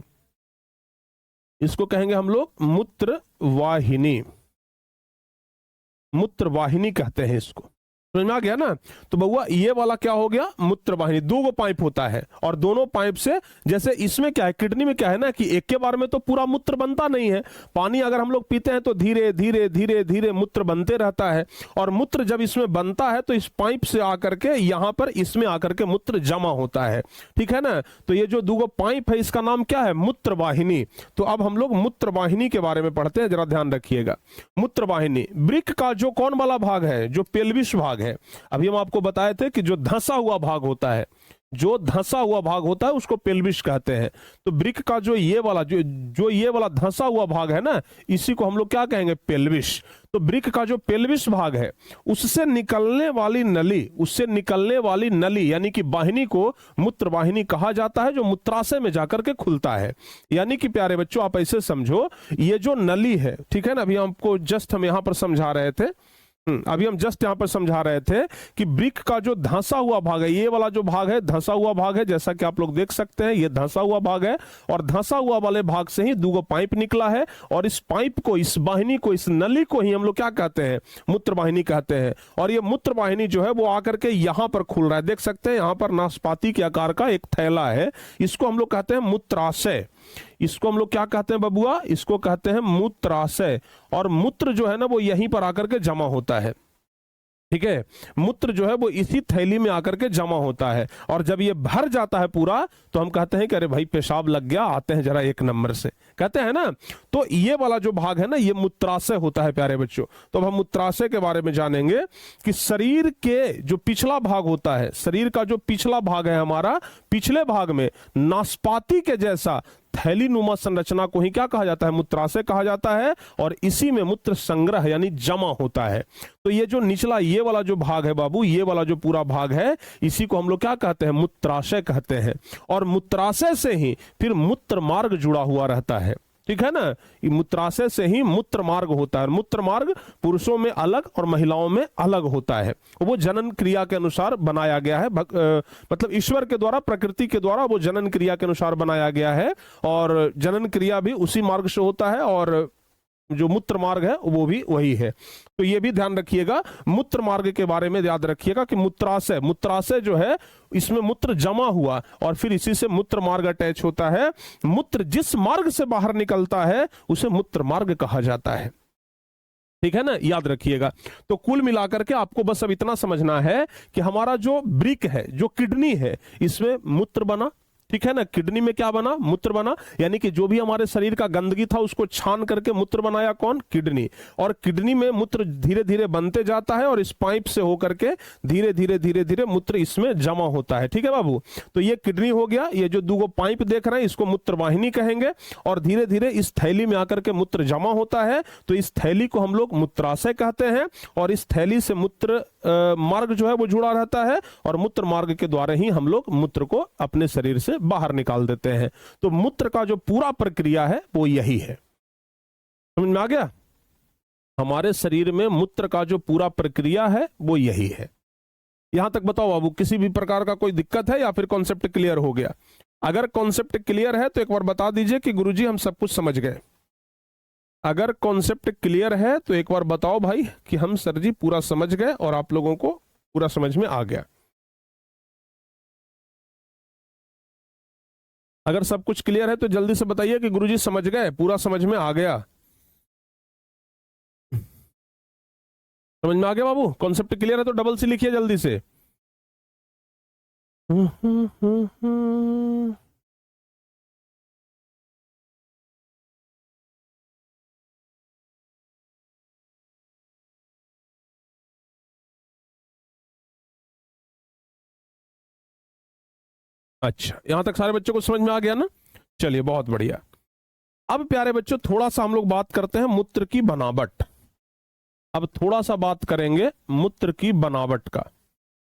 इसको कहेंगे हम लोग मूत्रवाहिनी, मूत्रवाहिनी कहते हैं इसको। समझ में आ गया ना। तो बउआ ये वाला क्या हो गया, मूत्रवाहिनी। दो वो पाइप होता है और दोनों पाइप से, जैसे इसमें क्या है, किडनी में क्या है ना कि एक के बार में तो पूरा मूत्र बनता नहीं है। पानी अगर हम लोग पीते हैं तो धीरे धीरे धीरे धीरे मूत्र बनते रहता है, और मूत्र जब इसमें बनता है तो इस पाइप से आकर के यहां पर इसमें आकर के मूत्र जमा होता है, ठीक है ना। तो ये जो दो पाइप है इसका नाम क्या है, मूत्रवाहिनी। तो अब हम लोग मूत्रवाहिनी के बारे में पढ़ते हैं, जरा ध्यान रखिएगा। मूत्रवाहिनी, वृक्क का जो कौन वाला भाग है, जो पेल्विस भाग है। अभी हम आपको बताए थे कि जो धंसा हुआ भाग होता है, जो धंसा हुआ भाग होता है उसको पेल्विस कहते हैं। तो वृक्क का जो ये वाला जो ये वाला धंसा हुआ भाग है ना, इसी को हम लोग क्या कहेंगे, पेल्विस। तो वृक्क का जो पेल्विस भाग है उससे निकलने वाली नली, उससे निकलने वाली नली यानी कि वाहिनी को मूत्रवाहिनी कहा जाता है, जो मूत्राशय में जाकर के खुलता है। यानी कि प्यारे बच्चों आप ऐसे समझो, ये जो नली है, ठीक है ना, अभी हमको जस्ट हम यहां पर समझा रहे थे, अभी हम जस्ट यहां पर समझा रहे थे कि वृक्क का जो धंसा हुआ भाग है, ये वाला जो भाग है धंसा हुआ भाग है, जैसा कि आप लोग देख सकते हैं ये धंसा हुआ भाग है, और धंसा हुआ वाले भाग से ही दो पाइप निकला है, और इस पाइप को, इस वाहिनी को, इस नली को ही हम लोग क्या कहते हैं, मूत्रवाहिनी कहते हैं। और ये मूत्रवाहिनी जो है वो आकर के यहां पर खुल रहा है, देख सकते हैं यहां पर नाशपाती के आकार का एक थैला है, इसको हम लोग कहते हैं मूत्राशय। इसको हम लोग क्या कहते हैं बबुआ, इसको कहते हैं मूत्राशय। और मूत्र जो है ना वो यहीं पर आकर के जमा होता है, ठीक है। मूत्र जो है वो इसी थैली में आकर के जमा होता है, और जब ये भर जाता है पूरा तो हम कहते हैं कि अरे भाई पेशाब लग गया, आते हैं जरा एक नंबर से, कहते हैं ना। तो ये वाला जो भाग है ना ये मूत्राशय होता है प्यारे बच्चों। तो अब हम मूत्राशय के बारे में जानेंगे कि शरीर के जो पिछला भाग होता है, शरीर का जो पिछला भाग है हमारा, पिछले भाग में नाशपाती के जैसा थैली नुमा संरचना को ही क्या कहा जाता है, मूत्राशय कहा जाता है, और इसी में मूत्र संग्रह यानी जमा होता है। तो ये जो निचला ये वाला जो भाग है बाबू, ये वाला जो पूरा भाग है, इसी को हम लोग क्या कहते हैं, मूत्राशय कहते हैं। और मूत्राशय से ही फिर मूत्र मार्ग जुड़ा हुआ रहता है, ठीक है ना। ये मूत्राशय से ही मूत्र मार्ग होता है। मूत्र मार्ग पुरुषों में अलग और महिलाओं में अलग होता है, वो जनन क्रिया के अनुसार बनाया गया है, मतलब ईश्वर के द्वारा, प्रकृति के द्वारा वो जनन क्रिया के अनुसार बनाया गया है, और जनन क्रिया भी उसी मार्ग से होता है, और जो मूत्र मार्ग है वो भी वही है। तो ये भी ध्यान रखिएगा, मूत्र मार्ग के बारे में याद रखिएगा कि मूत्राशय, मूत्राशय जो है इसमें मूत्र जमा हुआ और फिर इसी से मूत्र मार्ग अटैच होता है। मूत्र जिस मार्ग से बाहर निकलता है उसे मूत्र मार्ग कहा जाता है, ठीक है ना, याद रखिएगा। तो कुल मिलाकर के आपको बस अब इतना समझना है कि हमारा जो वृक्क है, जो किडनी है, इसमें मूत्र बना, ठीक है ना। किडनी में क्या बना, मूत्र बना, यानी कि जो भी हमारे शरीर का गंदगी था उसको छान करके मूत्र बनाया कौन, किडनी। और किडनी में मूत्र धीरे धीरे बनते जाता है और इस पाइप से होकर के धीरे धीरे धीरे धीरे मूत्र इसमें जमा होता है, ठीक है बाबू। तो ये किडनी हो गया, ये जो दो पाइप देख रहे हैं इसको मूत्रवाहिनी कहेंगे, और धीरे धीरे इस थैली में आकर के मूत्र जमा होता है, तो इस थैली को हम लोग मूत्राशय कहते हैं, और इस थैली से मूत्र मार्ग जो है वो जुड़ा रहता है, और मूत्र मार्ग के द्वारा ही हम लोग मूत्र को अपने शरीर से बाहर निकाल देते हैं। तो मूत्र का जो पूरा प्रक्रिया है वो यही है, समझ में आ गया। हमारे शरीर में मूत्र का जो पूरा प्रक्रिया है वो यही है। यहां तक बताओ बाबू, किसी भी प्रकार का कोई दिक्कत है या फिर कॉन्सेप्ट क्लियर हो गया? अगर कॉन्सेप्ट क्लियर है तो एक बार बता दीजिए कि गुरुजी हम सब कुछ समझ गए। अगर कॉन्सेप्ट क्लियर है तो एक बार बताओ भाई कि हम सर जी पूरा समझ गए और आप लोगों को पूरा समझ में आ गया। अगर सब कुछ क्लियर है तो जल्दी से बताइए कि गुरुजी समझ गए, पूरा समझ में आ गया। समझ में आ गया बाबू? कॉन्सेप्ट क्लियर है तो डबल सी लिखिए जल्दी से। अच्छा, यहां तक सारे बच्चों को समझ में आ गया ना? चलिए बहुत बढ़िया। अब प्यारे बच्चों थोड़ा सा हम लोग बात करते हैं मूत्र की बनावट। अब थोड़ा सा बात करेंगे मूत्र की बनावट का,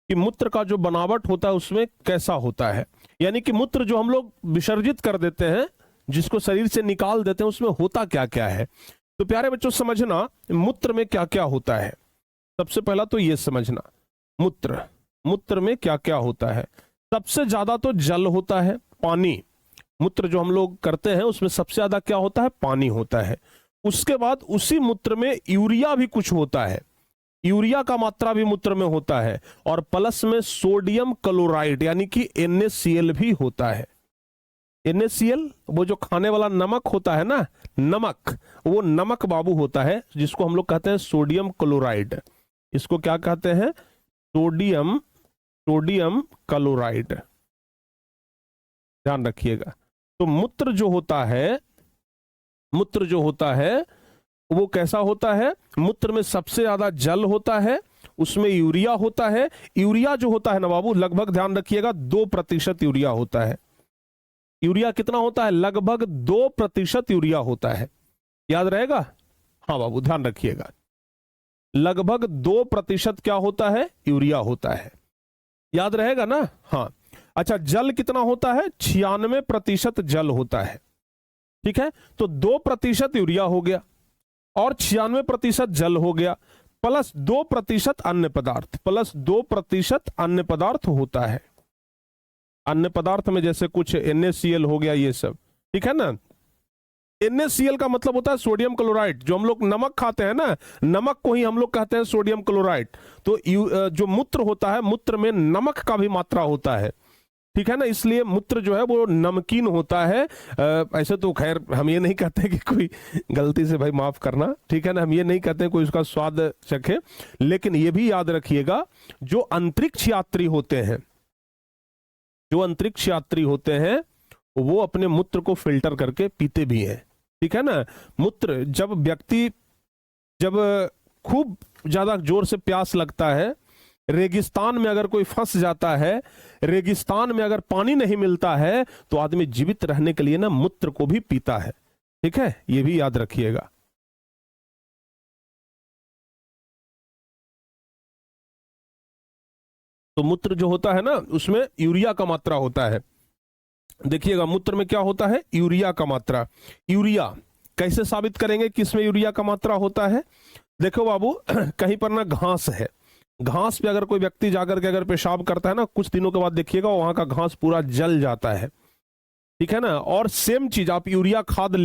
कि मूत्र का जो बनावट होता है उसमें कैसा होता है, यानी कि मूत्र जो हम लोग विसर्जित कर देते हैं, जिसको शरीर से निकाल देते हैं, उसमें होता क्या क्या है। तो प्यारे बच्चों समझना मूत्र में क्या क्या होता है। सबसे पहला तो ये समझना मूत्र में क्या क्या होता है। सबसे ज्यादा तो जल होता है, पानी, मूत्र जो हम लोग करते हैं उसमें सबसे ज्यादा क्या होता है, पानी होता है। उसके बाद उसी मूत्र में यूरिया भी कुछ होता है, यूरिया का मात्रा भी मूत्र में होता है, और प्लस में सोडियम क्लोराइड यानी कि NaCl भी होता है। NaCl वो जो खाने वाला नमक होता है ना, नमक, वो नमक बाबू होता है जिसको हम लोग कहते हैं सोडियम क्लोराइड। इसको क्या कहते हैं, सोडियम क्लोराइड, ध्यान रखिएगा। तो मूत्र जो होता है वो कैसा होता है, मूत्र में सबसे ज्यादा जल होता है, उसमें यूरिया होता है। यूरिया जो होता है ना बाबू, लगभग ध्यान रखिएगा 2% यूरिया होता है। यूरिया कितना होता है, लगभग 2% यूरिया होता है, याद रहेगा। हाँ बाबू ध्यान रखिएगा, लगभग 2% क्या होता है, यूरिया होता है, याद रहेगा ना। हाँ अच्छा, जल कितना होता है, 96% जल होता है, ठीक है। तो 2% यूरिया हो गया और 96% जल हो गया, प्लस 2% अन्य पदार्थ, प्लस 2% अन्य पदार्थ होता है। अन्य पदार्थ में जैसे कुछ NaCl हो गया, ये सब, ठीक है ना। NaCl का मतलब होता है सोडियम क्लोराइड, जो हम लोग नमक खाते हैं ना, नमक को ही हम लोग कहते हैं सोडियम क्लोराइड। तो जो मूत्र होता है, मूत्र में नमक का भी मात्रा होता है, ठीक है ना, इसलिए मूत्र जो है वो नमकीन होता है। ऐसे तो खैर हम ये नहीं कहते कि कोई गलती से, भाई माफ करना, ठीक है ना, हम ये नहीं कहते कोई उसका स्वाद चखे, लेकिन ये भी याद रखिएगा जो अंतरिक्ष यात्री होते हैं, वो अपने मूत्र को फिल्टर करके पीते भी हैं, ठीक है ना। मूत्र जब व्यक्ति खूब ज्यादा जोर से प्यास लगता है, रेगिस्तान में अगर कोई फंस जाता है, रेगिस्तान में अगर पानी नहीं मिलता है, तो आदमी जीवित रहने के लिए ना मूत्र को भी पीता है, ठीक है, ये भी याद रखिएगा। तो मूत्र जो होता है ना, उसमें यूरिया का मात्रा होता है। देखिएगा मूत्र में क्या होता है, यूरिया का मात्रा। यूरिया कैसे साबित करेंगे कि इसमें यूरिया का मात्रा होता है। देखो बाबू, कहीं पर ना घास है, घास पे अगर कोई व्यक्ति जाकर के अगर पेशाब करता है ना, कुछ दिनों के बाद देखिएगा वहां का घास पूरा जल जाता है, ठीक है ना। और सेम चीज आप यूरिया खाद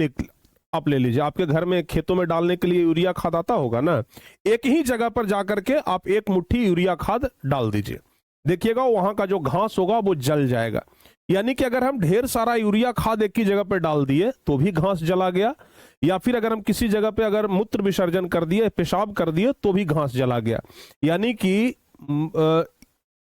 आप ले लीजिए, आपके घर में खेतों में डालने के लिए यूरिया खाद आता होगा ना, एक ही जगह पर जाकर के आप 1 मुट्ठी यूरिया खाद डाल दीजिए, देखिएगा वहां का जो घास होगा वो जल जाएगा। यानी कि अगर हम ढेर सारा यूरिया खाद एक ही जगह पर डाल दिए तो भी घास जला गया, या फिर अगर हम किसी जगह पे अगर मूत्र विसर्जन कर दिए, पेशाब कर दिए, तो भी घास जला गया। यानी कि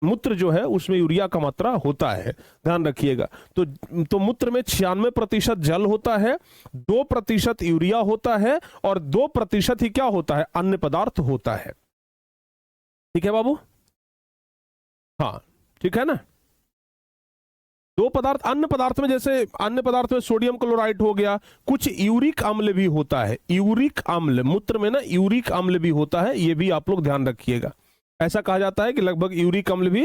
मूत्र जो है उसमें यूरिया का मात्रा होता है, ध्यान रखिएगा। तो मूत्र में 96% जल होता है, 2% यूरिया होता है, और 2% ही क्या होता है, अन्य पदार्थ होता है, ठीक है बाबू। हाँ ठीक है ना। 2 पदार्थ, अन्य पदार्थ में जैसे अन्य पदार्थ में सोडियम क्लोराइड हो गया, कुछ यूरिक अम्ल भी होता है, यूरिक अम्ल, मूत्र में ना यूरिक अम्ल भी होता है, ये भी आप लोग ध्यान रखिएगा। ऐसा कहा जाता है कि लगभग यूरिक अम्ल भी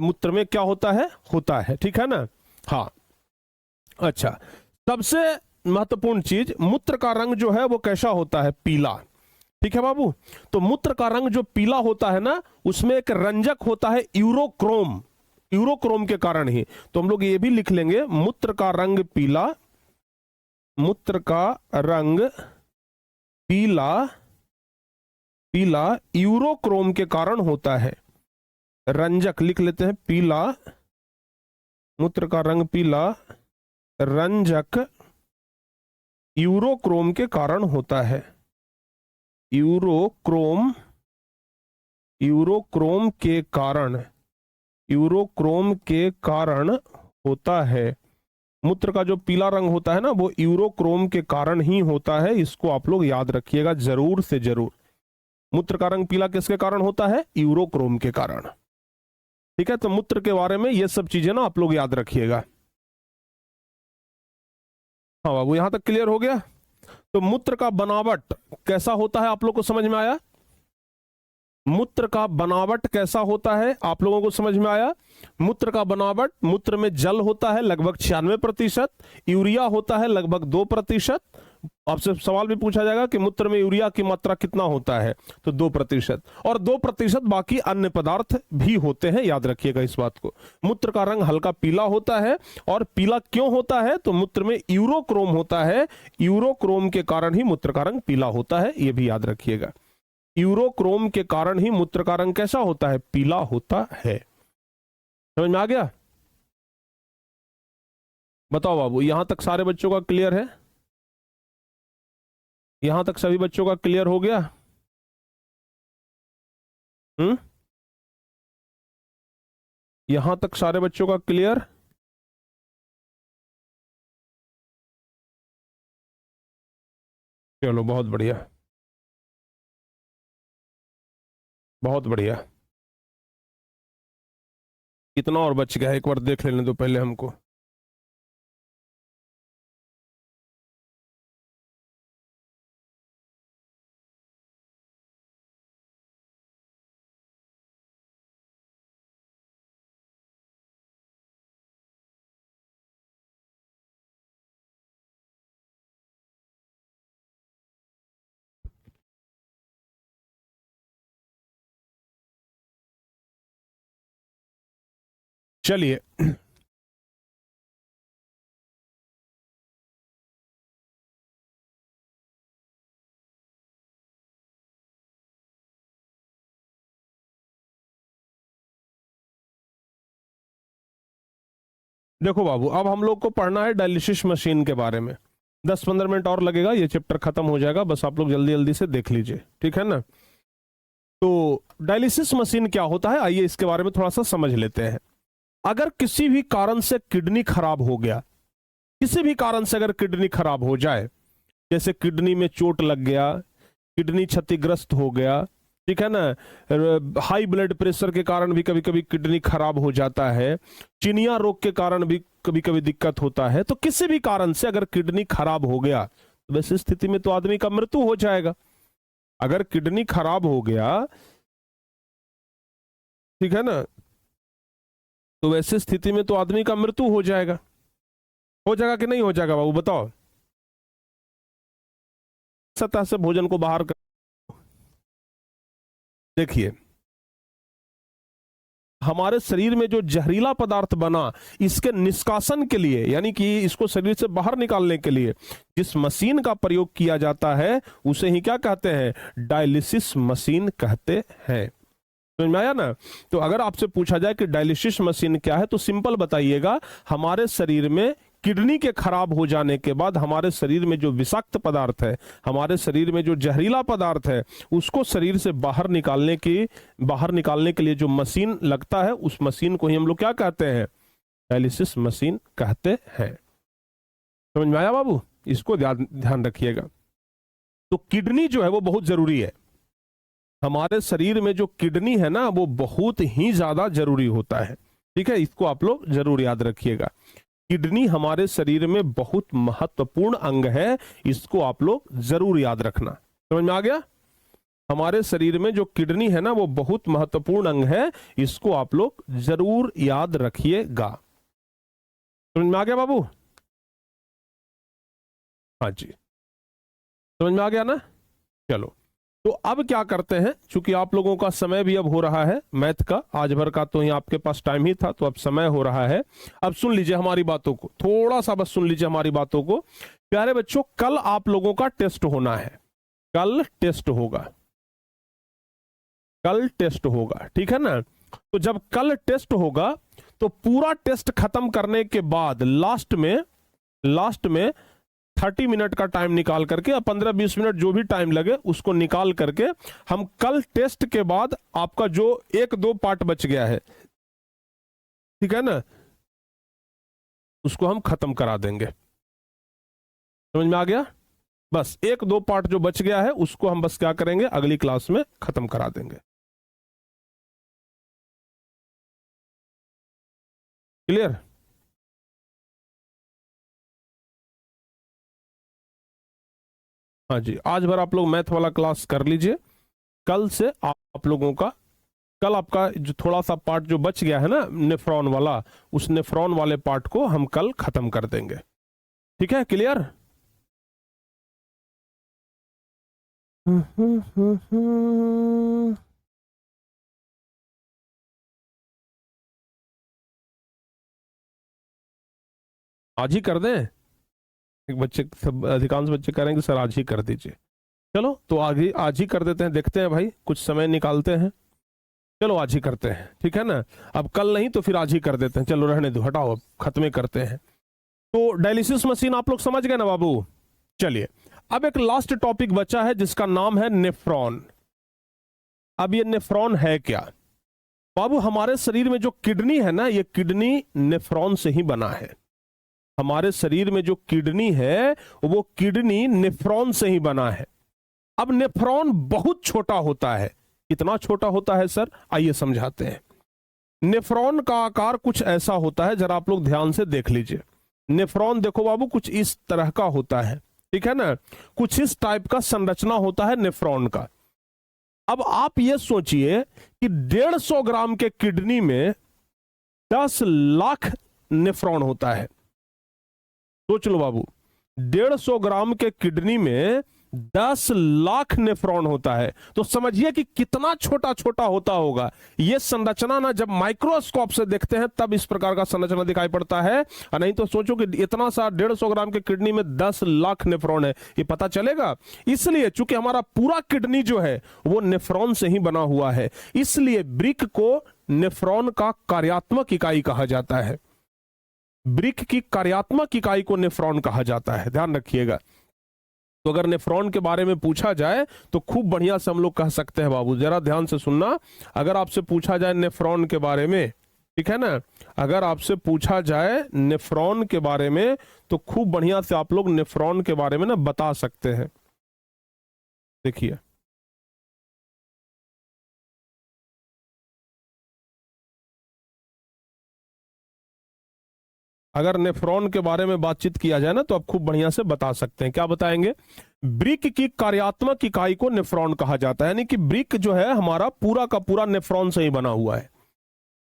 मूत्र में क्या होता है, ठीक है ना। हाँ अच्छा, सबसे महत्वपूर्ण चीज, मूत्र का रंग जो है वो कैसा होता है, पीला, ठीक है बाबू। तो मूत्र का रंग जो पीला होता है ना, उसमें एक रंजक होता है यूरोक्रोम, यूरोक्रोम के कारण ही। तो हम लोग ये भी लिख लेंगे, मूत्र का रंग पीला, मूत्र का रंग पीला, पीला यूरोक्रोम के कारण होता है। रंजक लिख लेते हैं, पीला, मूत्र का रंग पीला, रंजक यूरोक्रोम के कारण होता है। यूरोक्रोम, यूरोक्रोम के कारण, यूरोक्रोम के कारण होता है। मूत्र का जो पीला रंग होता है ना, वो यूरोक्रोम के कारण ही होता है, इसको आप लोग याद रखिएगा जरूर से जरूर। मूत्र का रंग पीला किसके कारण होता है, यूरोक्रोम के कारण, ठीक है। तो मूत्र के बारे में ये सब चीजें ना आप लोग याद रखिएगा। हाँ बाबू, यहां तक क्लियर हो गया। तो मूत्र का बनावट कैसा होता है, आप लोग को समझ में आया। मूत्र का बनावट कैसा होता है आप लोगों को समझ में आया। मूत्र का बनावट, मूत्र में जल होता है लगभग 96%, यूरिया होता है लगभग 2%, आपसे सवाल भी पूछा जाएगा कि मूत्र में यूरिया की मात्रा कितना होता है, तो 2%, और 2% बाकी अन्य पदार्थ भी होते हैं, याद रखिएगा इस बात को। मूत्र का रंग हल्का पीला होता है, और पीला क्यों होता है, तो मूत्र में यूरोक्रोम होता है, यूरोक्रोम के कारण ही मूत्र का रंग पीला होता है, यह भी याद रखिएगा। यूरोक्रोम के कारण ही मूत्र का रंग कैसा होता है, पीला होता है। समझ में आ गया? बताओ बाबू, यहां तक सारे बच्चों का क्लियर है? यहां तक सभी बच्चों का क्लियर हो गया? यहां तक सारे बच्चों का क्लियर? चलो बहुत बढ़िया, बहुत बढ़िया। कितना और बच गया, एक बार देख लेने दो पहले हमको। चलिए, देखो बाबू, अब हम लोग को पढ़ना है डायलिसिस मशीन के बारे में। 10-15 मिनट और लगेगा, ये चैप्टर खत्म हो जाएगा, बस आप लोग जल्दी जल्दी से देख लीजिए, ठीक है ना। तो डायलिसिस मशीन क्या होता है, आइए इसके बारे में थोड़ा सा समझ लेते हैं। अगर किसी भी कारण से किडनी खराब हो गया, किसी भी कारण से अगर किडनी खराब हो जाए, जैसे किडनी में चोट लग गया, किडनी क्षतिग्रस्त हो गया, ठीक है ना, हाई ब्लड प्रेशर के कारण भी कभी कभी किडनी खराब हो जाता है, चिनिया रोग के कारण भी कभी कभी दिक्कत होता है, तो किसी भी कारण से अगर किडनी खराब हो गया, तो वैसी स्थिति में तो आदमी का मृत्यु हो जाएगा। अगर किडनी खराब हो गया, ठीक है ना, तो वैसे स्थिति में तो आदमी का मृत्यु हो जाएगा। हो जाएगा कि नहीं हो जाएगा बाबू, बताओ? सतह से भोजन को बाहर कर, देखिए हमारे शरीर में जो जहरीला पदार्थ बना, इसके निष्कासन के लिए, यानी कि इसको शरीर से बाहर निकालने के लिए जिस मशीन का प्रयोग किया जाता है, उसे ही क्या कहते हैं, डायलिसिस मशीन कहते हैं। समझ में आया ना? तो अगर आपसे पूछा जाए कि डायलिसिस मशीन क्या है, तो सिंपल बताइएगा, हमारे शरीर में किडनी के खराब हो जाने के बाद हमारे शरीर में जो विषाक्त पदार्थ है, हमारे शरीर में जो जहरीला पदार्थ है, उसको शरीर से बाहर निकालने के लिए जो मशीन लगता है, उस मशीन को ही हम लोग क्या कहते हैं, डायलिसिस मशीन कहते हैं। समझ में आया बाबू? इसको ध्यान रखिएगा। तो किडनी जो है वो बहुत जरूरी है। हमारे शरीर में जो किडनी है ना, वो बहुत ही ज्यादा जरूरी होता है, ठीक है, इसको आप लोग जरूर याद रखिएगा। किडनी हमारे शरीर में बहुत महत्वपूर्ण अंग है, इसको आप लोग जरूर याद रखना। समझ में आ गया? हमारे शरीर में जो किडनी है ना, वो बहुत महत्वपूर्ण अंग है, इसको आप लोग जरूर याद रखिएगा। समझ में आ गया बाबू? हाँ जी, समझ में आ गया ना? चलो, तो अब क्या करते हैं, चूंकि आप लोगों का समय भी अब हो रहा है मैथ का, आज भर का तो ही आपके पास टाइम ही था, तो अब समय हो रहा है। अब सुन लीजिए हमारी बातों को, थोड़ा सा बस सुन लीजिए हमारी बातों को। प्यारे बच्चों, कल आप लोगों का टेस्ट होना है, कल टेस्ट होगा, कल टेस्ट होगा, ठीक है ना। तो जब कल टेस्ट होगा, तो पूरा टेस्ट खत्म करने के बाद लास्ट में 30 मिनट का टाइम निकाल करके, 15-20 मिनट जो भी टाइम लगे उसको निकाल करके, हम कल टेस्ट के बाद आपका जो 1-2 पार्ट बच गया है, ठीक है ना, उसको हम खत्म करा देंगे। समझ में आ गया? बस 1-2 पार्ट जो बच गया है, उसको हम बस क्या करेंगे, अगली क्लास में खत्म करा देंगे। क्लियर? हाँ जी, आज भर आप लोग मैथ वाला क्लास कर लीजिए। कल से आप लोगों का, कल आपका जो थोड़ा सा पार्ट जो बच गया है ना नेफ्रॉन वाला, उस नेफ्रॉन वाले पार्ट को हम कल खत्म कर देंगे। ठीक है, क्लियर? आज ही कर दें? एक बच्चे, सब अधिकांश बच्चे कह रहे हैं कि सर आज ही कर दीजिए। चलो तो आगे आज ही कर देते हैं, देखते हैं भाई, कुछ समय निकालते हैं। चलो आज ही करते हैं, ठीक है ना। अब कल नहीं तो फिर आज ही कर देते हैं। चलो रहने दो, हटाओ, अब खत्म करते हैं। तो डायलिसिस मशीन आप लोग समझ गए ना बाबू। चलिए अब एक लास्ट टॉपिक बचा है जिसका नाम है नेफ्रॉन। अब ये नेफ्रॉन है क्या बाबू? हमारे शरीर में जो किडनी है ना, ये किडनी नेफ्रॉन से ही बना है। हमारे शरीर में जो किडनी है वो किडनी नेफ्रॉन से ही बना है। अब नेफ्रॉन बहुत छोटा होता है। कितना छोटा होता है सर? आइए समझाते हैं। नेफ्रॉन का आकार कुछ ऐसा होता है, जरा आप लोग ध्यान से देख लीजिए। नेफ्रॉन देखो बाबू कुछ इस तरह का होता है, ठीक है ना। कुछ इस टाइप का संरचना होता है नेफ्रॉन का। अब आप ये सोचिए कि 150 ग्राम के किडनी में 10 लाख नेफ्रॉन होता है। सोच लो बाबू, 150 ग्राम के किडनी में 10 लाख नेफ्रॉन होता है। तो समझिए कि कितना छोटा छोटा होता होगा। यह संरचना ना जब माइक्रोस्कोप से देखते हैं तब इस प्रकार का संरचना दिखाई पड़ता है, और नहीं तो सोचो कि इतना सा 150 ग्राम के किडनी में 10 लाख नेफ्रॉन है, ये पता चलेगा? इसलिए चूंकि हमारा पूरा किडनी जो है वो नेफ्रॉन से ही बना हुआ है, इसलिए ब्रिक को नेफ्रॉन का कार्यात्मक इकाई कहा जाता है। ब्रिक की कार्यात्मक इकाई को नेफ्रॉन कहा जाता है, ध्यान रखिएगा। तो अगर नेफ्रॉन के बारे में पूछा जाए तो खूब बढ़िया से हम लोग कह सकते हैं बाबू, जरा ध्यान से सुनना। अगर आपसे पूछा जाए नेफ्रॉन के बारे में, ठीक है ना, अगर आपसे पूछा जाए नेफ्रॉन के बारे में तो खूब बढ़िया से आप लोग नेफ्रॉन के बारे में ना बता सकते हैं। देखिए अगर नेफ्रॉन के बारे में बातचीत किया जाए ना तो आप खूब बढ़िया से बता सकते हैं। क्या बताएंगे? ब्रिक की कार्यात्मक इकाई को नेफ्रॉन कहा जाता है, यानी कि ब्रिक जो है हमारा पूरा का पूरा नेफ्रॉन से ही बना हुआ है,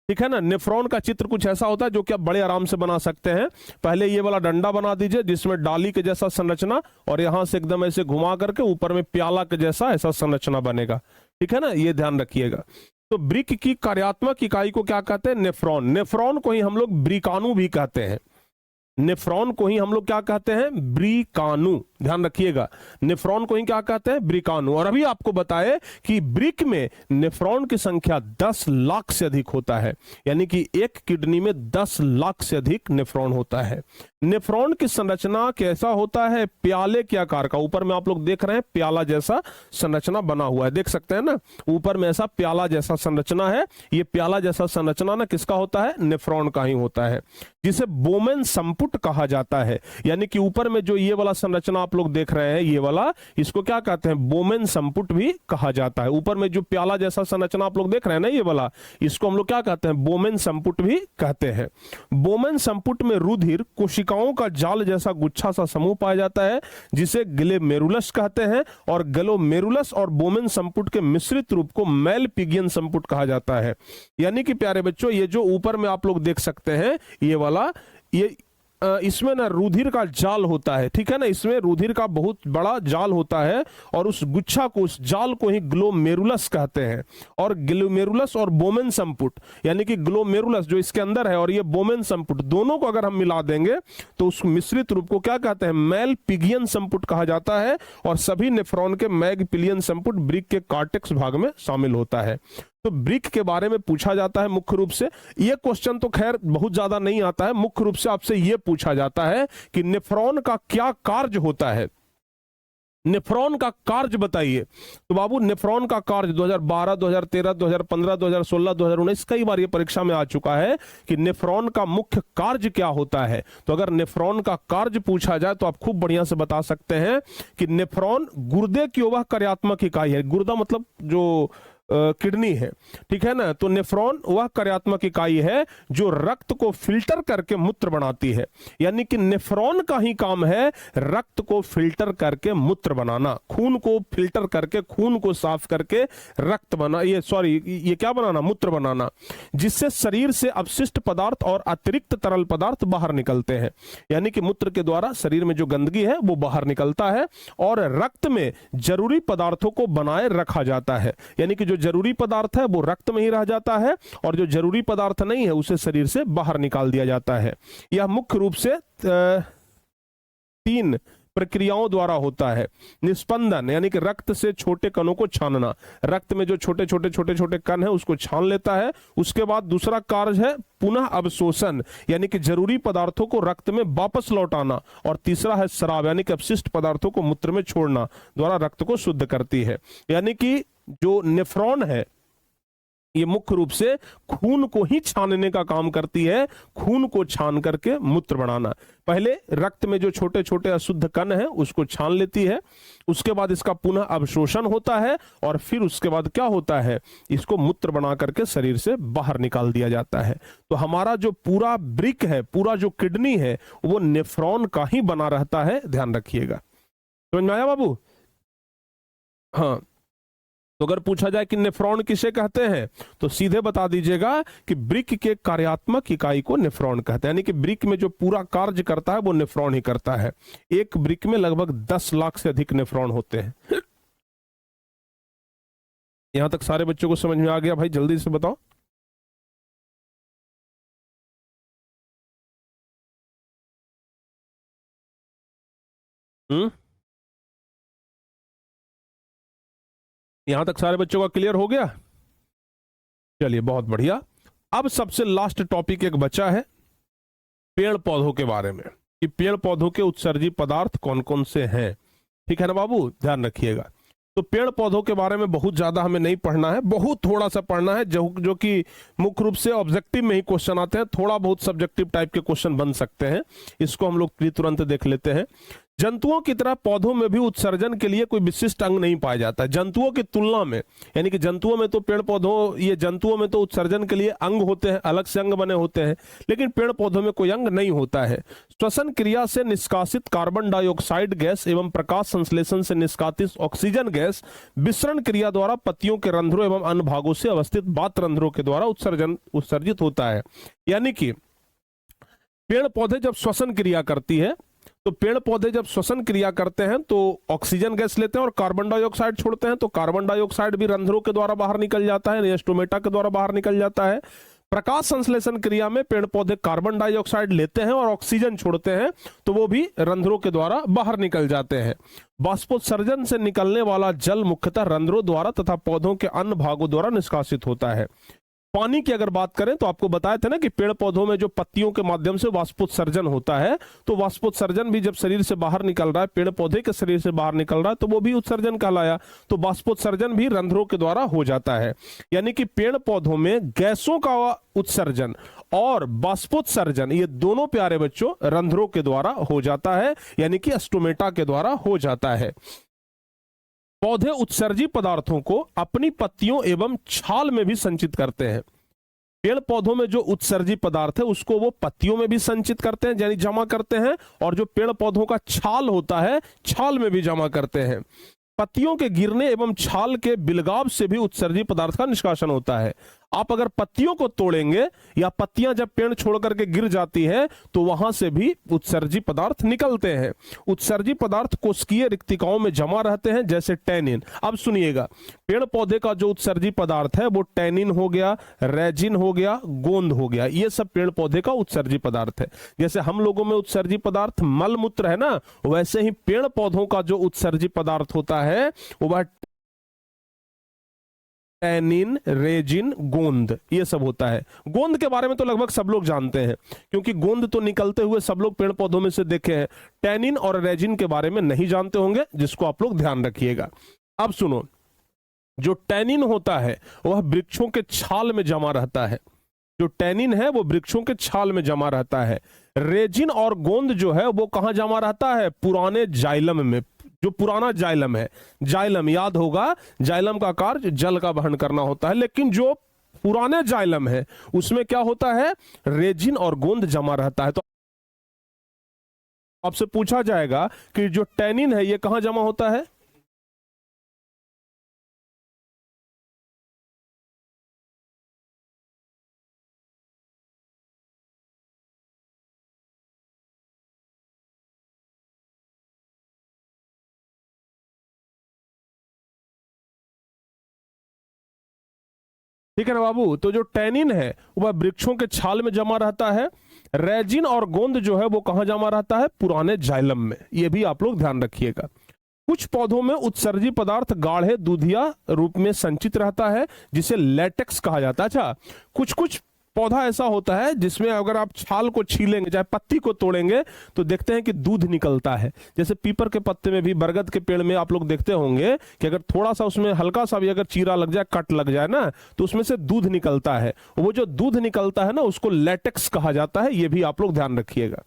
ठीक है ना। नेफ्रॉन का चित्र कुछ ऐसा होता है जो कि आप बड़े आराम से बना सकते हैं। पहले ये वाला डंडा बना दीजिए जिसमें डाली के जैसा संरचना, और यहां से एकदम ऐसे घुमा करके ऊपर में प्याला के जैसा ऐसा संरचना बनेगा, ठीक है ना, ये ध्यान रखिएगा। तो ब्रिक की कार्यात्मक इकाई को क्या कहते हैं? नेफ्रॉन। नेफ्रॉन को ही हम लोग ब्रिकाणु भी कहते हैं। नेफ्रॉन को ही हम लोग क्या कहते हैं? ब्रिकाणु। ध्यान रखिएगा, नेफ्रॉन को ही क्या कहते हैं? ब्रिकाणु। और अभी आपको बताए कि ब्रिक में नेफ्रॉन की संख्या 10 लाख से अधिक होता है, यानी कि एक किडनी में 10 लाख से अधिक नेफ्रॉन होता है। नेफ्रॉन की संरचना कैसा होता है? प्याले के आकार का। ऊपर में आप लोग देख रहे हैं प्याला जैसा संरचना बना हुआ है, देख सकते हैं ना, ऊपर में ऐसा प्याला जैसा संरचना है। ये प्याला जैसा संरचना ना किसका होता है? नेफ्रॉन का ही होता है, जिसे बोमेन संपुट कहा जाता है। यानी कि ऊपर में जो ये वाला संरचना आप लोग देख रहे हैं, ये वाला, इसको क्या कहते हैं? बोमेन संपुट भी कहा जाता है। ऊपर में जो प्याला जैसा संरचना आप लोग देख रहे हैं ना, ये वाला, इसको हम लोग क्या कहते हैं? बोमेन संपुट भी कहते हैं। बोमेन संपुट में रुधिर कोशिकाओं का जाल जैसा गुच्छा सा समूह पाया जाता है, जिसे ग्लोमेरुलस कहते हैं। और ग्लोमेरुलस और बोमेन संपुट के मिश्रित रूप को मेलपिगियन संपुट कहा जाता है। यानी कि प्यारे बच्चों, ये जो ऊपर में आप लोग देख सकते हैं ये वाला, ये इसमें ना रुधिर का जाल होता है, ठीक है ना, इसमें रुधिर का बहुत बड़ा जाल होता है, और उस गुच्छा को, उस जाल को ही ग्लोमेरुलस कहते हैं। और ग्लोमेरुलस और बोमेन संपुट, यानी कि ग्लोमेरुलस जो इसके अंदर है और ये बोमेन संपुट, दोनों को अगर हम मिला देंगे तो उस मिश्रित रूप को क्या कहते हैं? मेलपिगियन संपुट कहा जाता है। और सभी नेफ्रॉन के मैगपिलियन संपुट ब्रिक के कार्टेक्स भाग में शामिल होता है। तो ब्रिक के बारे में पूछा जाता है मुख्य रूप से। ये क्वेश्चन तो खैर बहुत ज्यादा नहीं आता है, मुख्य रूप से आपसे यह पूछा जाता है कि नेफ्रॉन का क्या कार्य होता है। नेफ्रॉन का कार्य बताइए। तो बाबू नेफ्रॉन का कार्य 2012, 2013, 2015, 2016, 2019 कई बार ये परीक्षा में आ चुका है कि नेफ्रॉन का मुख्य कार्य क्या होता है। तो अगर नेफ्रॉन का कार्य पूछा जाए तो आप खूब बढ़िया से बता सकते हैं कि नेफ्रॉन गुर्दे की वह कार्यात्मक इकाई है। गुर्दा मतलब जो किडनी है, ठीक है ना। तो नेफ्रॉन वह कार्यात्मक इकाई है जो रक्त को फिल्टर करके मूत्र बनाती है, यानी कि नेफ्रॉन का ही काम है रक्त को फिल्टर करके मूत्र बनाना, खून को फिल्टर करके, खून को साफ करके रक्त बना ये क्या बनाना, मूत्र बनाना, जिससे शरीर से अपशिष्ट पदार्थ और अतिरिक्त तरल पदार्थ बाहर निकलते हैं। यानी कि मूत्र के द्वारा शरीर में जो गंदगी है वो बाहर निकलता है और रक्त में जरूरी पदार्थों को बनाए रखा जाता है। यानी कि जो जरूरी पदार्थ है वो रक्त में ही रह जाता है और जो जरूरी पदार्थ नहीं है उसे शरीर से बाहर निकाल दिया जाता है। यह मुख्य रूप से 3 प्रक्रियाओं द्वारा होता है। निस्पंदन, यानी कि रक्त से छोटे कणों को छानना, रक्त में जो छोटे छोटे कण है उसको छान लेता है। उसके बाद दूसरा कार्य है पुनः अवशोषण, यानी कि जरूरी पदार्थों को रक्त में वापस लौटाना। और तीसरा है स्राव, यानी कि अपशिष्ट पदार्थों को मूत्र में छोड़ना, द्वारा रक्त को शुद्ध करती है। यानी कि जो नेफ्रॉन है ये मुख्य रूप से खून को ही छानने का काम करती है, खून को छान करके मूत्र बनाना। पहले रक्त में जो छोटे छोटे अशुद्ध कण है उसको छान लेती है, उसके बाद इसका पुनः अवशोषण होता है और फिर उसके बाद क्या होता है, इसको मूत्र बना करके शरीर से बाहर निकाल दिया जाता है। तो हमारा जो पूरा ब्रिक है, पूरा जो किडनी है वो नेफ्रॉन का ही बना रहता है, ध्यान रखिएगा। समझ में आया बाबू? हाँ, तो अगर पूछा जाए कि नेफ्रॉन किसे कहते हैं तो सीधे बता दीजिएगा कि ब्रिक के कार्यात्मक इकाई को नेफ्रॉन कहते हैं। यानी कि ब्रिक में जो पूरा कार्य करता है वो नेफ्रॉन ही करता है। एक ब्रिक में लगभग 10 लाख से अधिक नेफ्रॉन होते हैं। यहां तक सारे बच्चों को समझ में आ गया भाई? जल्दी से बताओ। यहां तक सारे बच्चों का क्लियर हो गया? चलिए बहुत बढ़िया। अब सबसे लास्ट टॉपिक एक बचा है पेड़ पौधों के बारे में, कि पेड़ पौधों के उत्सर्जी पदार्थ कौन कौन से हैं। ठीक है ना बाबू? ध्यान रखिएगा। तो पेड़ पौधों के बारे में बहुत ज्यादा हमें नहीं पढ़ना है, बहुत थोड़ा सा पढ़ना है, जो कि मुख्य रूप से ऑब्जेक्टिव में ही क्वेश्चन आते हैं। थोड़ा बहुत सब्जेक्टिव टाइप के क्वेश्चन बन सकते हैं, इसको हम लोग तुरंत देख लेते हैं। जंतुओं की तरह पौधों में भी उत्सर्जन के लिए कोई विशिष्ट अंग नहीं पाया जाता है जंतुओं की तुलना में। यानी कि जंतुओं में तो पेड़ पौधों, ये जंतुओं में तो उत्सर्जन के लिए अंग होते हैं, अलग से अंग बने होते हैं, लेकिन पेड़ पौधों में कोई अंग नहीं होता है। श्वसन क्रिया से निष्कासित कार्बन डाइऑक्साइड गैस एवं प्रकाश संश्लेषण से निष्कासित ऑक्सीजन गैस विसरण क्रिया द्वारा पत्तियों के रंध्रों एवं अन्य भागों से अवस्थित बात रंध्रों के द्वारा उत्सर्जित होता है। यानी कि पेड़ पौधे जब श्वसन क्रिया करती है, तो पेड़ पौधे जब श्वसन क्रिया करते हैं तो ऑक्सीजन गैस लेते हैं और कार्बन डाइऑक्साइड छोड़ते हैं। तो कार्बन डाइऑक्साइड भी रंध्रों के द्वारा बाहर निकल जाता है, स्टोमेटा के द्वारा बाहर निकल जाता है। प्रकाश संश्लेषण क्रिया में पेड़ पौधे कार्बन डाइऑक्साइड लेते हैं और ऑक्सीजन छोड़ते हैं, तो वो भी रंध्रों के द्वारा बाहर निकल जाते हैं। बाष्पोत्सर्जन से निकलने वाला जल मुख्यतः रंध्रों द्वारा तथा पौधों के अन्य भागों द्वारा निष्कासित होता है। पानी की अगर बात करें तो आपको बताया था ना कि पेड़ पौधों में जो पत्तियों के माध्यम से वाष्पोत्सर्जन होता है, तो वाष्पोत्सर्जन भी जब शरीर से बाहर निकल रहा है, पेड़ पौधे के शरीर से बाहर निकल रहा है, तो वो भी उत्सर्जन कहलाया। तो वाष्पोत्सर्जन भी रंध्रों के द्वारा हो जाता है। यानी कि पेड़ पौधों में गैसों का उत्सर्जन और बाष्पोत्सर्जन, ये दोनों प्यारे बच्चों रंध्रों के द्वारा हो जाता है, यानी कि स्टोमेटा के द्वारा हो जाता है। पौधे उत्सर्जी पदार्थों को अपनी पत्तियों एवं छाल में भी संचित करते हैं। पेड़ पौधों में जो उत्सर्जी पदार्थ है उसको वो पत्तियों में भी संचित करते हैं, यानी जमा करते हैं, और जो पेड़ पौधों का छाल होता है छाल में भी जमा करते हैं। पत्तियों के गिरने एवं छाल के बिलगाव से भी उत्सर्जी पदार्थ का निष्कासन होता है। आप अगर पत्तियों को तोड़ेंगे या पत्तियां जब पेड़ छोड़ करके गिर जाती है तो वहां से भी उत्सर्जी पदार्थ निकलते हैं। उत्सर्जी पदार्थ कोशिकीय रिक्तिकाओं में जमा रहते हैं, जैसे टैनिन। अब सुनिएगा, पेड़ पौधे का जो उत्सर्जी पदार्थ है वो टैनिन हो गया, रेजिन हो गया, गोंद हो गया, ये सब पेड़ पौधे का उत्सर्जी पदार्थ है। जैसे हम लोगों में उत्सर्जी पदार्थ मल मूत्र है ना, वैसे ही पेड़ पौधों का जो उत्सर्जी पदार्थ होता है वह टैनिन, रेजिन, गोंद, ये सब होता है। गोंद के बारे में तो लगभग सब लोग जानते हैं, क्योंकि गोंद तो निकलते हुए सब लोग पेड़ पौधों में से देखे हैं। टैनिन और रेजिन के बारे में नहीं जानते होंगे, जिसको आप लोग ध्यान रखिएगा। अब सुनो, जो टैनिन होता है वह वृक्षों के छाल में जमा रहता है। जो टैनिन है वो वृक्षों के छाल में जमा रहता है। रेजिन और गोंद जो है वो कहां जमा रहता है? पुराने जाइलम में, जो पुराना जाइलम है, जाइलम याद होगा, जाइलम का कार्य जल का वहन करना होता है, लेकिन जो पुराने जाइलम है उसमें क्या होता है, रेजिन और गोंद जमा रहता है। तो आपसे पूछा जाएगा कि जो टैनिन है ये कहां जमा होता है? ठीक है ना बाबू? तो जो टैनिन है वह वृक्षों के छाल में जमा रहता है। रेजिन और गोंद जो है वो कहां जमा रहता है? पुराने जाइलम में। ये भी आप लोग ध्यान रखिएगा। कुछ पौधों में उत्सर्जी पदार्थ गाढ़े दूधिया रूप में संचित रहता है, जिसे लेटेक्स कहा जाता है। अच्छा, कुछ कुछ पौधा ऐसा होता है जिसमें अगर आप छाल को छीलेंगे, चाहे पत्ती को तोड़ेंगे, तो देखते हैं कि दूध निकलता है। जैसे पीपर के पत्ते में भी, बरगद के पेड़ में आप लोग देखते होंगे कि अगर थोड़ा सा उसमें हल्का सा भी अगर चीरा लग जाए, कट लग जाए ना, तो उसमें से दूध निकलता है। वो जो दूध निकलता है ना, उसको लेटेक्स कहा जाता है। ये भी आप लोग ध्यान रखिएगा।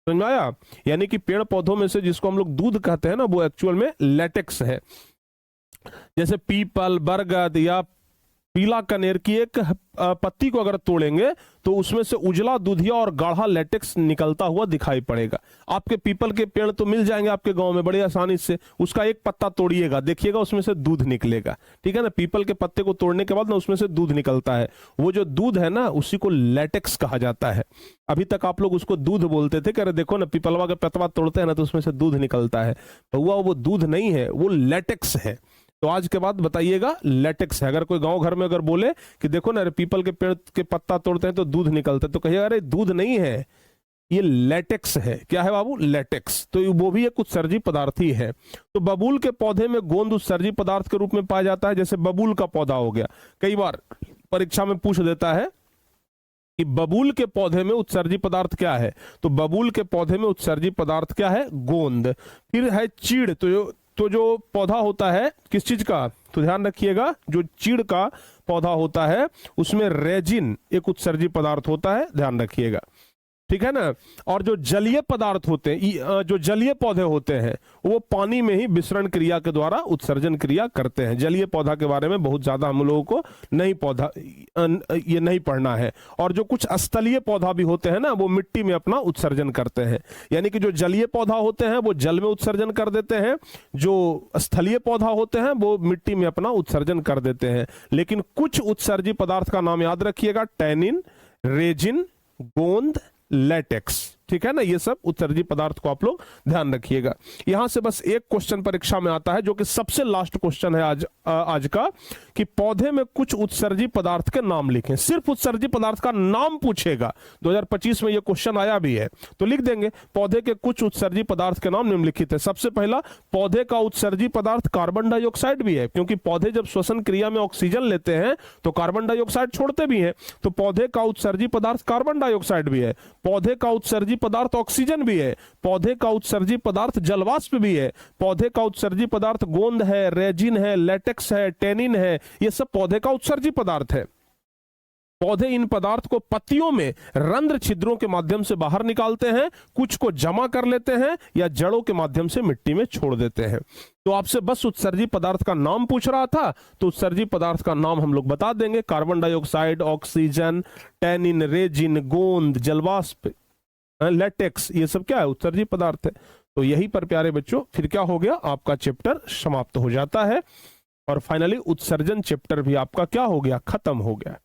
समझ में आया? यानी कि पेड़ पौधों में से जिसको हम लोग दूध कहते हैं ना, वो एक्चुअल में लेटेक्स है। जैसे पीपल, बरगद या पीला कनेर की एक पत्ती को अगर तोड़ेंगे तो उसमें से उजला दूधिया और गाढ़ा लेटेक्स निकलता हुआ दिखाई पड़ेगा। आपके पीपल के पेड़ तो मिल जाएंगे आपके गांव में बड़ी आसानी से। उसका एक पत्ता तोड़िएगा, देखिएगा उसमें से दूध निकलेगा। ठीक है ना? पीपल के पत्ते को तोड़ने के बाद ना उसमें से दूध निकलता है। वो जो दूध है ना, उसी को लेटेक्स कहा जाता है। अभी तक आप लोग उसको दूध बोलते थे, कह रहे देखो ना पीपलवा का पतवा तोड़ते हैं ना तो उसमें से दूध निकलता है। हुआ वो दूध नहीं है, वो लेटेक्स है। तो आज के बाद बताइएगा लेटेक्स है। अगर कोई गांव घर में अगर बोले कि देखो ना पीपल के पेड़ के पत्ता तोड़ते हैं तो दूध निकलता है, तो कहिएगा अरे दूध नहीं है, ये लेटेक्स है। क्या है बाबू? लेटेक्स। तो वो भी एक उत्सर्जी पदार्थ ही है। तो बबूल के पौधे में गोंद उत्सर्जी पदार्थ के रूप में पाया जाता है। जैसे बबूल का पौधा हो गया, कई बार परीक्षा में पूछ देता है कि बबूल के पौधे में उत्सर्जी पदार्थ क्या है, तो बबूल के पौधे में उत्सर्जी पदार्थ क्या है? गोंद। फिर है चीड़। तो जो पौधा होता है किस चीज का, तो ध्यान रखिएगा, जो चीड़ का पौधा होता है उसमें रेजिन एक उत्सर्जी पदार्थ होता है, ध्यान रखिएगा। ठीक है ना? और जो जलीय पदार्थ होते हैं, जो जलीय पौधे होते हैं, वो पानी में ही विसरण क्रिया के द्वारा उत्सर्जन क्रिया करते हैं। जलीय पौधा के बारे में बहुत ज्यादा हम लोगों को ये नहीं पढ़ना है। और जो कुछ स्थलीय पौधा भी होते हैं ना, वो मिट्टी में अपना उत्सर्जन करते हैं। यानी कि जो जलीय पौधा होते हैं वो जल में उत्सर्जन कर देते हैं, जो स्थलीय पौधा होते हैं वो मिट्टी में अपना उत्सर्जन कर देते हैं। लेकिन कुछ उत्सर्जी पदार्थ का नाम याद रखिएगा, टैनिन, रेजिन, गोंद, लेटेक्स। ठीक है ना? ये सब उत्सर्जी पदार्थ को आप लोग ध्यान रखिएगा। यहां से बस एक क्वेश्चन परीक्षा में आता है जो कि सबसे लास्ट क्वेश्चन है आज का, कि पौधे में कुछ उत्सर्जी पदार्थ के नाम लिखें। सिर्फ उत्सर्जी पदार्थ का नाम पूछेगा। 2025 में ये क्वेश्चन आया भी है, तो लिख देंगे पौधे के कुछ उत्सर्जी पदार्थ के नाम निम्नलिखित है। सबसे पहला, पौधे का उत्सर्जी पदार्थ कार्बन डाइऑक्साइड भी है, क्योंकि पौधे जब श्वसन क्रिया में ऑक्सीजन लेते हैं तो कार्बन डाइऑक्साइड छोड़ते भी हैं। तो पौधे का उत्सर्जी पदार्थ कार्बन डाइऑक्साइड भी है। पौधे का उत्सर्जी पदार्थ ऑक्सीजन भी है। पौधे का उत्सर्जी पदार्थ जलवाष्प भी है। पौधे का उत्सर्जी पदार्थ गोंद है, रेजिन है, लेटेक्स है, टैनिन है। ये सब पौधे का उत्सर्जी पदार्थ है। पौधे इन पदार्थ को पत्तियों में रंध्र छिद्रों के माध्यम से बाहर निकालते हैं, कुछ को जमा कर लेते हैं या जड़ों के माध्यम से मिट्टी में छोड़ देते हैं। तो आपसे बस उत्सर्जी पदार्थ का नाम पूछ रहा था, तो उत्सर्जी पदार्थ का नाम हम लोग बता देंगे। Carbon dioxide, oxygen, tannin, resin, गोंद, जलवाष्प, लेटेक्स, ये सब क्या है? उत्सर्जी पदार्थ है। तो यही पर प्यारे बच्चों फिर क्या हो गया, आपका चैप्टर समाप्त हो जाता है और फाइनली उत्सर्जन चैप्टर भी आपका क्या हो गया, खत्म हो गया।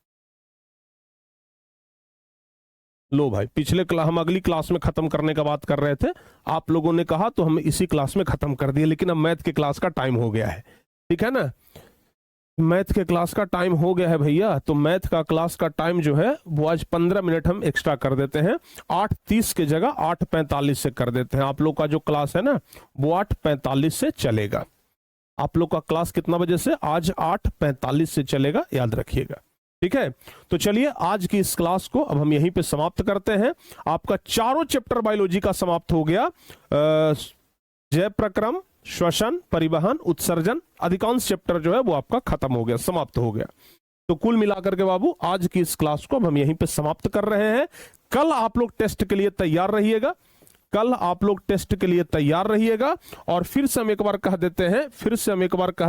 लो भाई, पिछले क्लास हम अगली क्लास में खत्म करने का बात कर रहे थे, आप लोगों ने कहा तो हम इसी क्लास में खत्म कर दिए, लेकिन अब मैथ के क्लास का टाइम हो गया है। ठीक है ना? मैथ के क्लास का टाइम हो गया है भैया। तो मैथ का क्लास का टाइम जो है वो आज 15 मिनट हम एक्स्ट्रा कर देते हैं। 8:30 की जगह 8:45 से कर देते हैं। आप लोग का जो क्लास है ना वो 8:45 से चलेगा। आप लोग का क्लास कितना बजे से? आज 8:45 से चलेगा, याद रखिएगा। ठीक है? तो चलिए आज की इस क्लास को अब हम यहीं पे समाप्त करते हैं। आपका चारों चैप्टर बायोलॉजी का समाप्त हो गया। जय प्रक्रम, श्वसन, परिवहन, उत्सर्जन, अधिकांश चैप्टर जो है वो आपका खत्म हो गया, समाप्त हो गया। तो कुल मिलाकर के बाबू आज की इस क्लास को अब हम यहीं पे समाप्त कर रहे हैं। कल आप लोग टेस्ट के लिए तैयार रहिएगा। कल आप लोग टेस्ट के लिए तैयार रहिएगा। और फिर से हम एक बार कह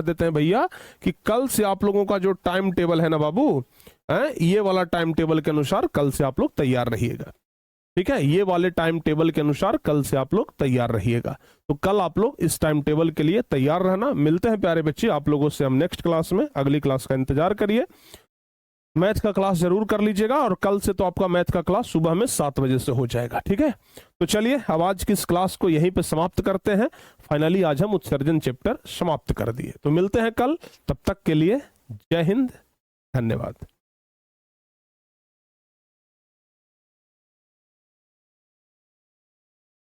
देते हैं भैया कि कल से आप लोगों का जो टाइम टेबल है ना बाबू, ये वाला टाइम टेबल के अनुसार कल से आप लोग तैयार रहिएगा। ठीक है, ये वाले टाइम टेबल के अनुसार कल से आप लोग तैयार रहिएगा। तो कल आप लोग इस टाइम टेबल के लिए तैयार रहना। मिलते हैं प्यारे बच्चे आप लोगों से हम नेक्स्ट क्लास में। अगली क्लास का इंतजार करिए, मैथ का क्लास जरूर कर लीजिएगा। और कल से तो आपका मैथ का क्लास सुबह में 7 बजे से हो जाएगा। ठीक है, तो चलिए अब आज की इस क्लास को यहीं पे समाप्त करते हैं। फाइनली आज हम उत्सर्जन चैप्टर समाप्त कर दिए। तो मिलते हैं कल, तब तक के लिए जय हिंद, धन्यवाद।